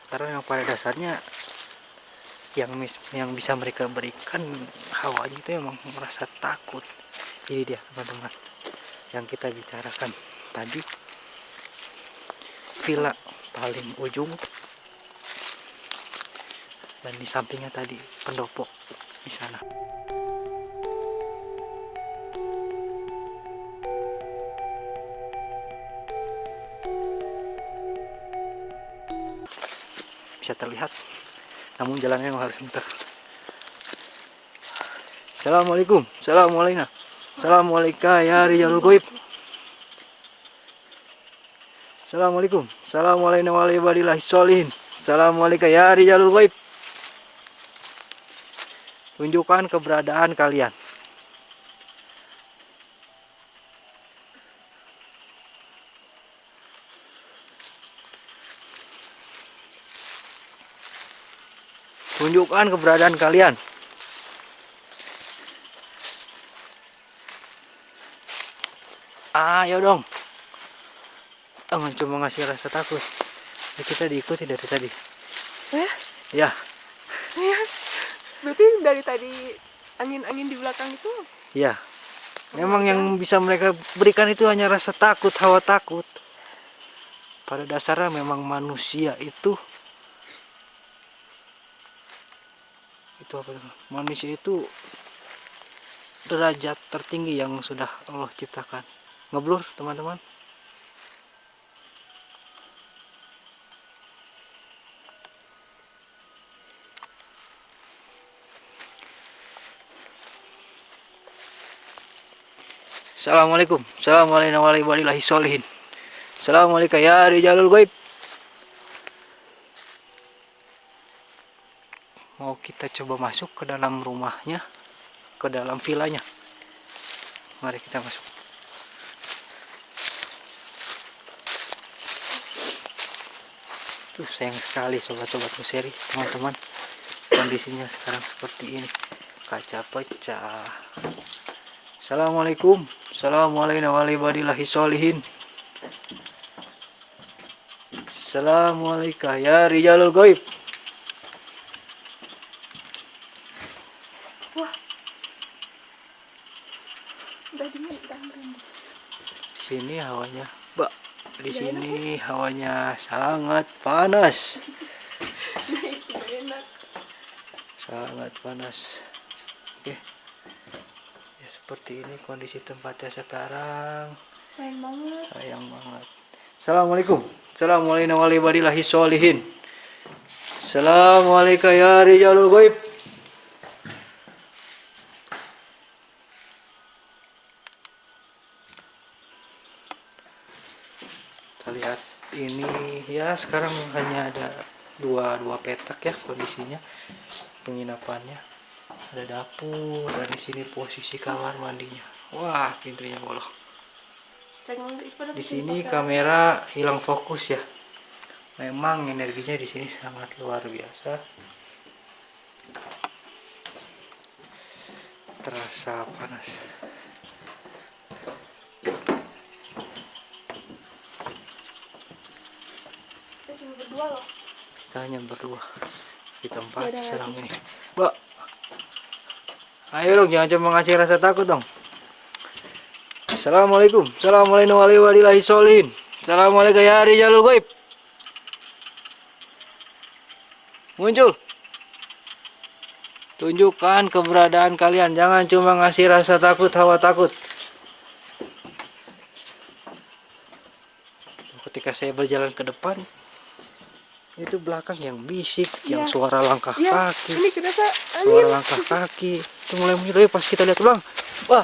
Karena yang pada dasarnya yang bisa mereka berikan hawanya itu emang merasa takut. Ini dia teman-teman yang kita bicarakan tadi, villa paling ujung dan di sampingnya tadi pendopo di sana. Bisa terlihat, namun jalannya memang harus muter. Assalamualaikum, assalamualaikum, assalamualaikum ya rijalul ghaib. Assalamualaikum, assalamualaikum warahmatullahi wabarakatuh. Assalamualaikum ya rijalul ghaib. Tunjukkan keberadaan kalian. Tunjukkan keberadaan kalian. Ayo dong. Jangan cuma ngasih rasa takut. Kita diikuti dari tadi. Ya? Ya. Ya. Berarti dari tadi angin-angin di belakang itu? Ya. Memang yang bisa mereka berikan itu hanya rasa takut, hawa takut. Pada dasarnya memang manusia itu apa tuh? Manusia itu derajat tertinggi yang sudah Allah ciptakan. Ngeblur teman-teman. Assalamualaikum, assalamualaikum warahmatullahi wabarakatuh. Assalamualaikum ya rijalul ghaib. Mau kita coba masuk ke dalam rumahnya, ke dalam villanya. Mari kita masuk. Tuh sayang sekali sobat-sobat seri, teman-teman. Kondisinya sekarang seperti ini. Kaca pecah. Assalamualaikum, assalamualaikum warahmatullahi wabarakatuh. Assalamualaikum ya rijalul ghaib. Di sini hawanya, di sini hawanya sangat panas. Sangat panas. Oke. Ya seperti ini kondisi tempatnya sekarang. Sayang banget. Sayang banget. Assalamualaikum. Assalamualaikum warahmatullahi wabarakatuh. Assalamualaikum ya rijalul ghaib. Lihat ini ya, sekarang hanya ada dua petak ya kondisinya penginapannya. Ada dapur dan di sini posisi kamar mandinya. Wah, pintunya bolong. Di sini kamera hilang fokus ya. Memang energinya di sini sangat luar biasa. Terasa panas. Kita hanya berdua di tempat seram ini. Mbak, ayo dong, jangan cuma ngasih rasa takut dong. Assalamualaikum, assalamualaikum warahmatullahi wabarakatuh. Assalamualaikum ya rijalul ghaib. Muncul. Tunjukkan keberadaan kalian, jangan cuma ngasih rasa takut, hawa takut. Ketika saya berjalan ke depan, itu belakang yang bisik, yang suara langkah kaki, ini kerasa suara langkah kaki itu mulai muncul. Pas kita lihat ulang, wah,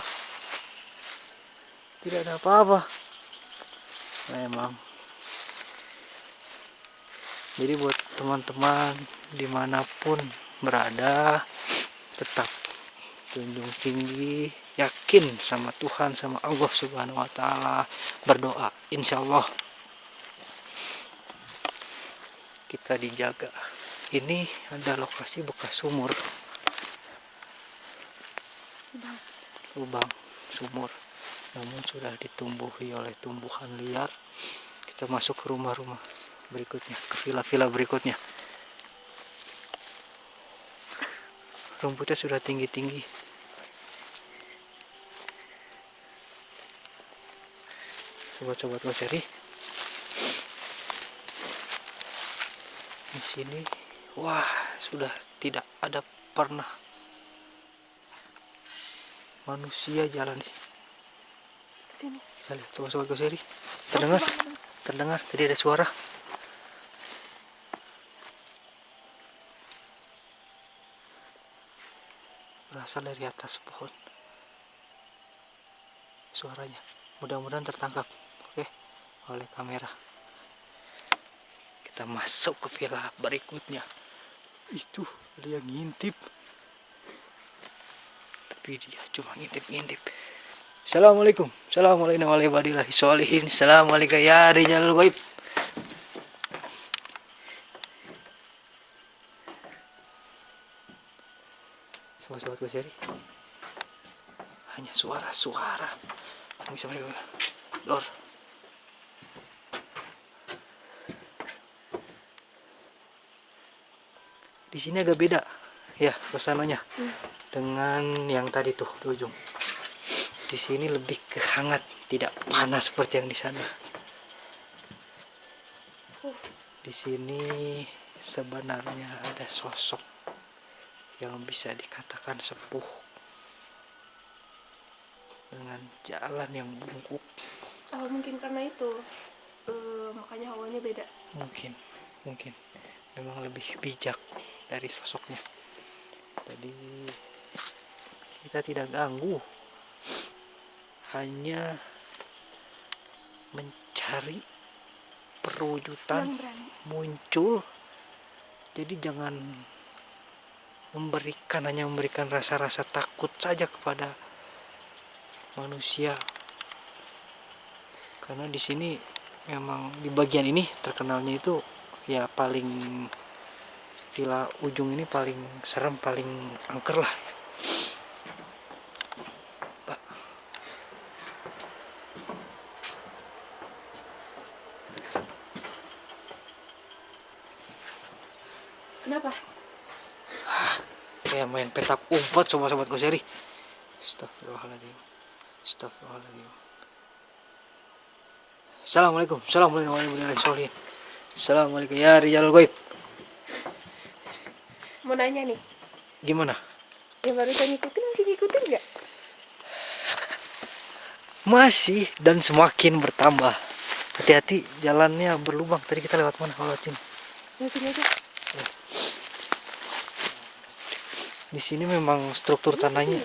tidak ada apa-apa. Memang. Jadi buat teman-teman dimanapun berada, tetap junjung tinggi, yakin sama Tuhan, sama Allah Subhanahu Wa Taala, berdoa, insya Allah kita dijaga. Ini ada lokasi bekas sumur, lubang sumur, namun sudah ditumbuhi oleh tumbuhan liar. Kita masuk ke rumah-rumah berikutnya, ke villa-villa berikutnya. rumputnya sudah tinggi-tinggi. Sobat-sobat Koseri, di sini wah sudah tidak ada pernah manusia jalan di Sini. Kita lihat sobat-sobat Koseri, terdengar tadi ada suara. Berasal dari atas pohon suaranya. Mudah-mudahan tertangkap oleh kamera. Kita masuk ke villa berikutnya. Itu dia yang ngintip, tapi dia cuma ngintip-ngintip. Assalamualaikum. Assalamualaikum warahmatullahi wabarakatuh. Assalamualaikum ya Rijalul Ghaib. Sobat-sobat Koseri, hanya suara-suara yang bisa mereka dor. Di sini agak beda ya suasananya dengan yang tadi tuh di ujung. Di sini lebih ke hangat, tidak panas seperti yang di sana. Di sini sebenarnya ada sosok yang bisa dikatakan sepuh dengan jalan yang bungkuk. Oh, mungkin karena itu makanya hawanya beda. Mungkin memang lebih bijak dari sosoknya. Tadi kita tidak ganggu, hanya mencari perwujudan muncul. Jadi jangan hanya memberikan rasa-rasa takut saja kepada manusia, karena di sini memang di bagian ini terkenalnya itu ya paling villa ujung ini paling serem, paling angker lah. Pak. Kenapa? Kayak main petak umpet sobat-sobat Koseri. Astagfirullahaladzim. Astagfirullahaladzim. Assalamualaikum. Assalamualaikum warahmatullahi wabarakatuh. Assalamualaikum ya Rijalul Ghaib. Mau nanya nih. Gimana? Yang barusan ngikutin masih ngikutin nggak? Masih, dan semakin bertambah. Hati-hati, jalannya berlubang. Tadi kita lewat mana? Oh, sini. Sini aja. Di sini memang struktur tanahnya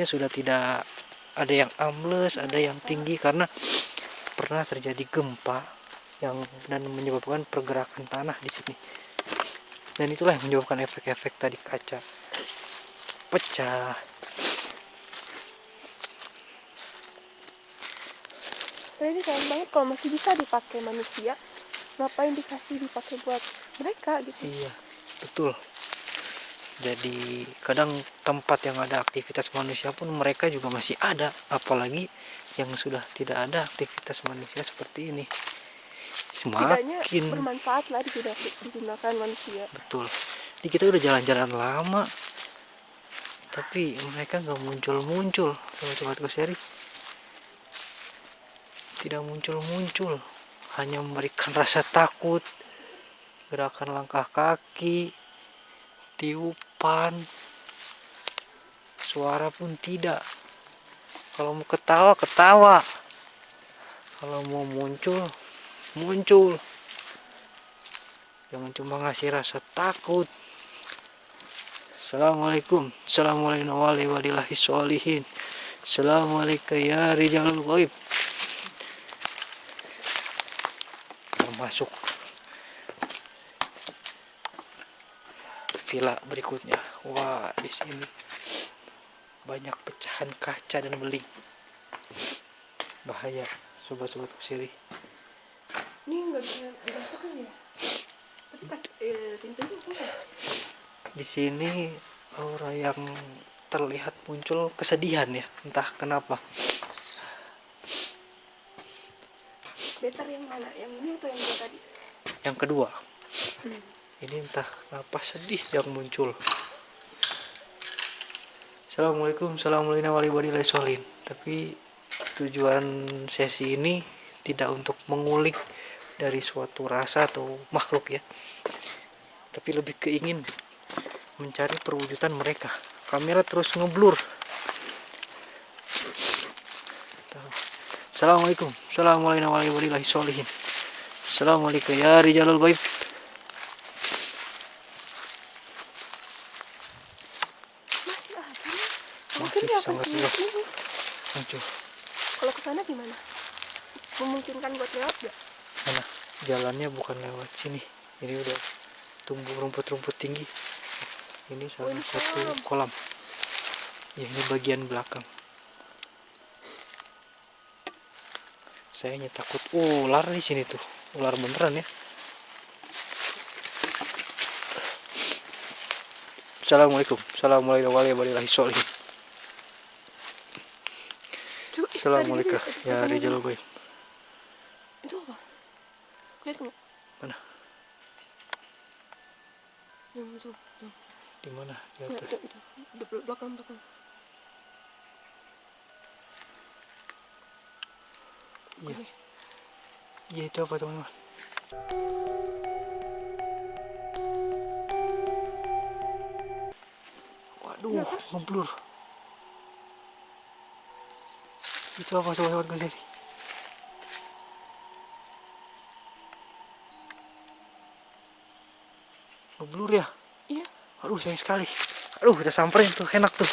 sudah tidak ada yang ambles, ada yang tinggi karena pernah terjadi gempa dan menyebabkan pergerakan tanah di sini. Dan itulah yang menyebabkan efek-efek tadi kaca pecah. Tapi ini sayang banget kalau masih bisa dipakai manusia, ngapain dipakai buat mereka gitu. Iya, betul. Jadi kadang tempat yang ada aktivitas manusia pun mereka juga masih ada, apalagi yang sudah tidak ada aktivitas manusia seperti ini. Setidaknya Semakin bermanfaat lah digunakan manusia. betul. Jadi kita udah jalan-jalan lama, tapi mereka nggak muncul-muncul. Sobat-sobat Koseri, tidak muncul-muncul, hanya memberikan rasa takut, gerakan langkah kaki, tiupan, suara pun tidak. Kalau mau ketawa, ketawa. Kalau mau muncul, muncul. Jangan cuma ngasih rasa takut. Assalamualaikum. Assalamualaikum warahmatullahi wabarakatuh. Assalamualaikum ya Rijalul Ghaib. Termasuk villa berikutnya. Wah, di sini banyak pecahan kaca dan beling. Bahaya, sobat-sobat Koseri. Ini nggak bisa dimasukin ya? Pintunya buka. Di sini aura yang terlihat muncul kesedihan ya, entah kenapa. Better yang mana? Yang ini atau yang dua tadi? Yang kedua. Ini entah kenapa sedih yang muncul. Assalamualaikum, assalamualaikum. Tapi tujuan sesi ini tidak untuk mengulik dari suatu rasa atau makhluk ya, tapi lebih keingin mencari perwujudan mereka. Kamera terus ngeblur. Assalamualaikum, assalamualaikum. Assalamualaikum ya rijalul ghaib. Masih sangat jelas muncul. Kalau ke sana gimana? Memungkinkan buat lewat gak? Mana? Jalannya bukan lewat sini. Ini udah tumbuh rumput-rumput tinggi. Ini salah satu kolam. Ya, ini bagian belakang. Saya hanya takut ular di sini tuh. Ular beneran ya. Assalamualaikum. Assalamualaikum. Assalamualaikum ya rijalul ghaib. Itu apa? Lihat nggak? Mana? Yang zoom. Di mana? Di Ya, atas. itu. Di belakang. Iya. Iya, itu apa teman-teman? Waduh, ngeblur. Itu apa sobat gue sini? Ngeblur ya? Iya. Aduh, sayang sekali. Aduh, kita samperin tuh, enak tuh.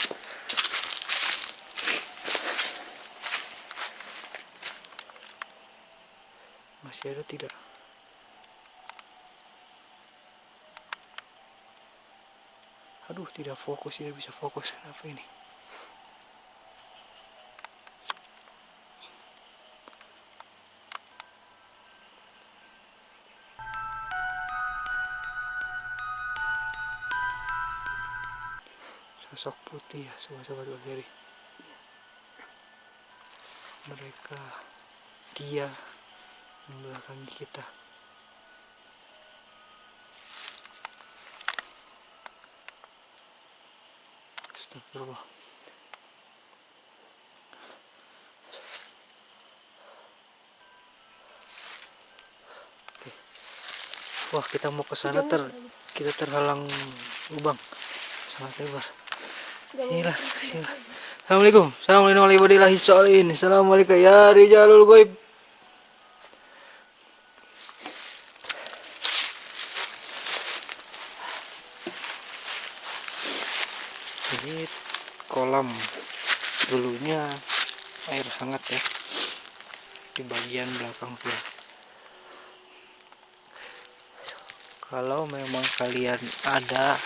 Masih ada tidak? Aduh, tidak fokus, tidak bisa fokus. Apa ini? Sosok putih ya, sobat-sobat Galleri. Mereka, dia yang belakangi kita. Astagfirullah. Oke. Wah, kita mau ke sana kita terhalang lubang sangat lebar. Inilah. Assalamualaikum. Assalamualaikum ya rijalul ghaib. Ini kolam, dulunya air hangat ya di bagian belakang villa. Kalau memang kalian ada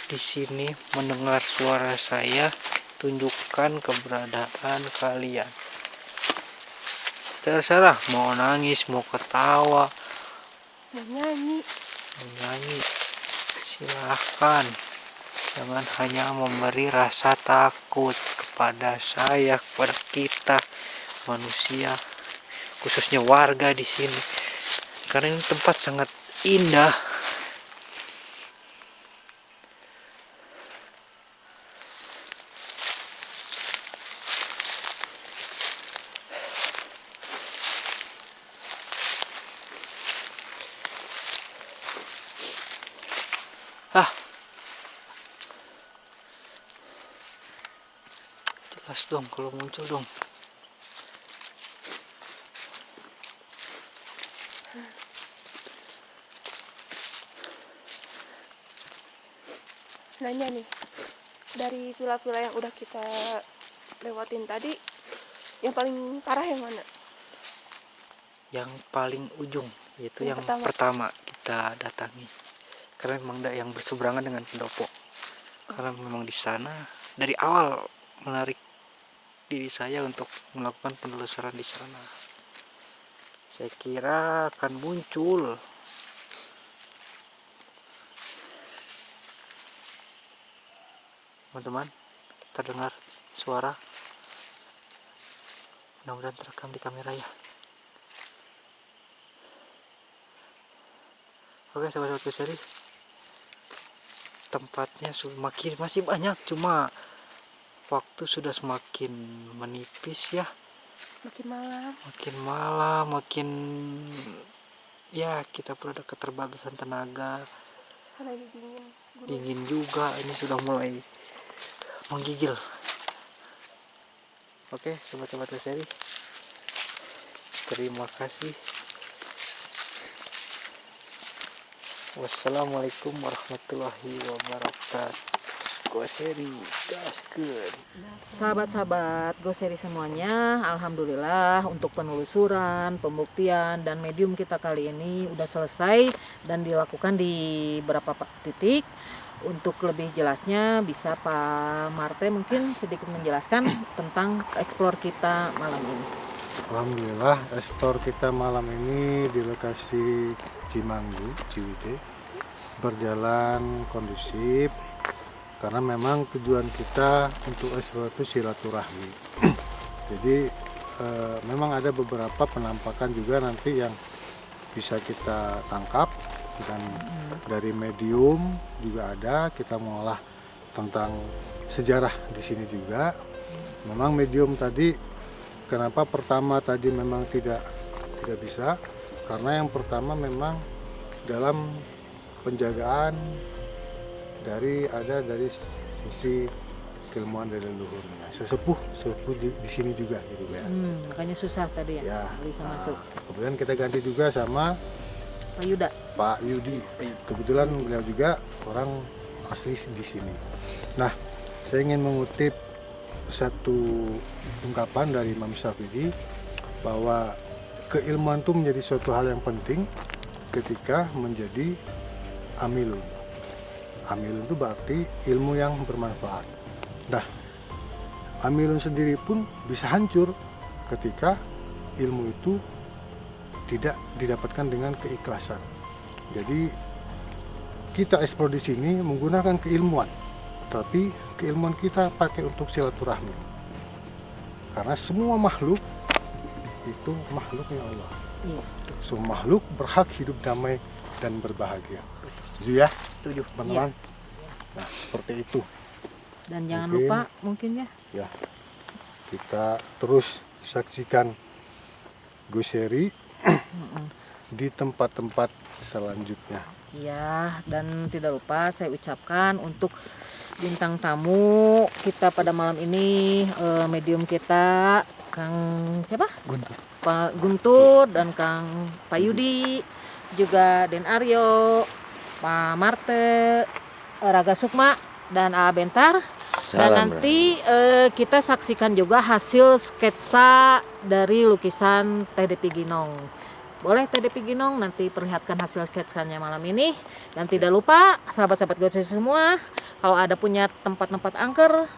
di sini mendengar suara saya, tunjukkan keberadaan kalian. Terserah mau nangis, mau ketawa, menyanyi, silahkan. Jangan hanya memberi rasa takut kepada saya, kepada kita manusia, khususnya warga di sini, karena ini tempat sangat indah. Jelas dong kalau muncul dong. Nanya nih, dari villa-villa yang udah kita lewatin tadi, yang paling parah yang mana? Yang paling ujung, yaitu yang Yang pertama kita datangi, karena memang yang berseberangan dengan pendopo. Karena memang di sana dari awal menarik diri saya untuk melakukan penelusuran di sana. Saya kira akan muncul teman-teman, terdengar suara, mudah-mudahan terekam di kamera ya. Oke, sahabat-sahabat seri, tempatnya masih banyak, cuma waktu sudah semakin menipis ya. Makin malam, makin ya kita pun ada keterbatasan tenaga. Karena ini Dingin juga, ini sudah mulai menggigil. Oke, sobat-sobat Goseri, terima kasih. Wassalamualaikum warahmatullahi wabarakatuh. Goseri gaskeun. Sahabat-sahabat Goseri semuanya, alhamdulillah untuk penelusuran, pembuktian dan medium kita kali ini udah selesai dan dilakukan di beberapa titik. Untuk lebih jelasnya bisa Pak Marte mungkin sedikit menjelaskan tentang eksplor kita malam ini. Alhamdulillah, eksplor kita malam ini di lokasi Cimanggu, Ciwidey berjalan kondusif karena memang tujuan kita untuk eksplor itu silaturahmi. Jadi memang ada beberapa penampakan juga nanti yang bisa kita tangkap, dan dari medium juga ada, kita mengolah tentang sejarah di sini juga. Memang medium tadi kenapa pertama tadi memang tidak bisa, karena yang pertama memang dalam penjagaan dari sisi keilmuan dari leluhurnya, sesepuh di sini juga gitu ya. Makanya susah tadi ya, bisa masuk. Kemudian kita ganti juga sama Pak Yudi. Kebetulan beliau juga orang asli di sini. Nah, saya ingin mengutip satu ungkapan dari Imam Syafi'i bahwa keilmuan itu menjadi suatu hal yang penting ketika menjadi amilun. Amilun itu berarti ilmu yang bermanfaat. Nah, amilun sendiri pun bisa hancur ketika ilmu itu tidak didapatkan dengan keikhlasan. Jadi kita eksplor di sini menggunakan keilmuan, tapi keilmuan kita pakai untuk silaturahmi. Karena semua makhluk itu makhluknya Allah. Semua makhluk berhak hidup damai dan berbahagia. Setuju ya? Setuju, teman-teman. Nah, seperti itu. Dan jangan lupa mungkin ya, kita terus saksikan Goseri di tempat-tempat selanjutnya. Ya, dan tidak lupa saya ucapkan untuk bintang tamu kita pada malam ini, medium kita Kang siapa? Pak Guntur dan Kang Pak Yudi, juga Den Aryo, Pak Marte, Raga Sukma dan A Bentar. Dan nanti kita saksikan juga hasil sketsa dari lukisan TDP Ginong. Boleh TDP Ginong nanti perlihatkan hasil sketsanya malam ini. Dan tidak lupa sahabat-sahabat Goseri semua, kalau ada punya tempat-tempat angker,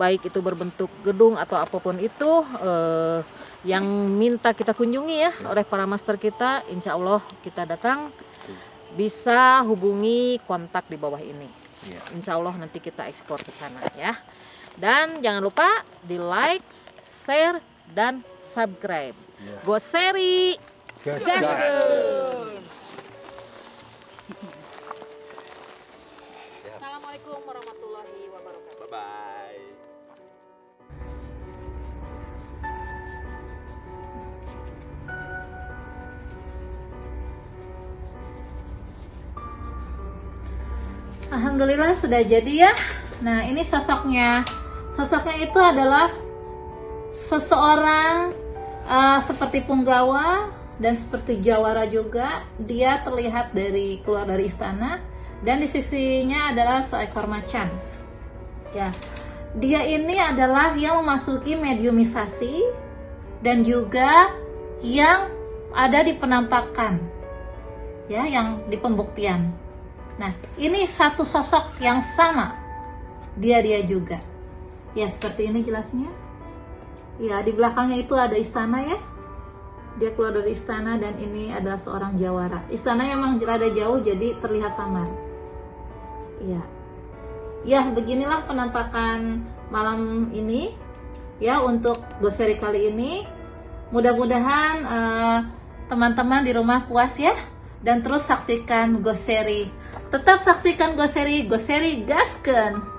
baik itu berbentuk gedung atau apapun itu yang minta kita kunjungi ya oleh para master kita, insya Allah kita datang. Bisa hubungi kontak di bawah ini. Insya Allah nanti kita ekspor ke sana ya. Dan jangan lupa di like, share, dan subscribe. Goseri gaskeun. Assalamualaikum warahmatullahi wabarakatuh. Bye bye. Alhamdulillah sudah jadi ya. Nah, ini sosoknya. Sosoknya itu adalah seseorang seperti punggawa dan seperti jawara juga. Dia terlihat keluar dari istana dan di sisinya adalah seekor macan. Ya. Dia ini adalah yang memasuki mediumisasi dan juga yang ada di penampakan. Ya, yang di pembuktian. Nah, ini satu sosok yang sama. Dia juga. Ya, seperti ini jelasnya. Ya, di belakangnya itu ada istana ya. Dia keluar dari istana dan ini adalah seorang jawara. Istana memang rada jauh jadi terlihat samar. Ya. Ya, beginilah penampakan malam ini ya untuk Goseri kali ini. Mudah-mudahan teman-teman di rumah puas ya dan terus saksikan Goseri Tetap saksikan Goseri, Goseri gasken.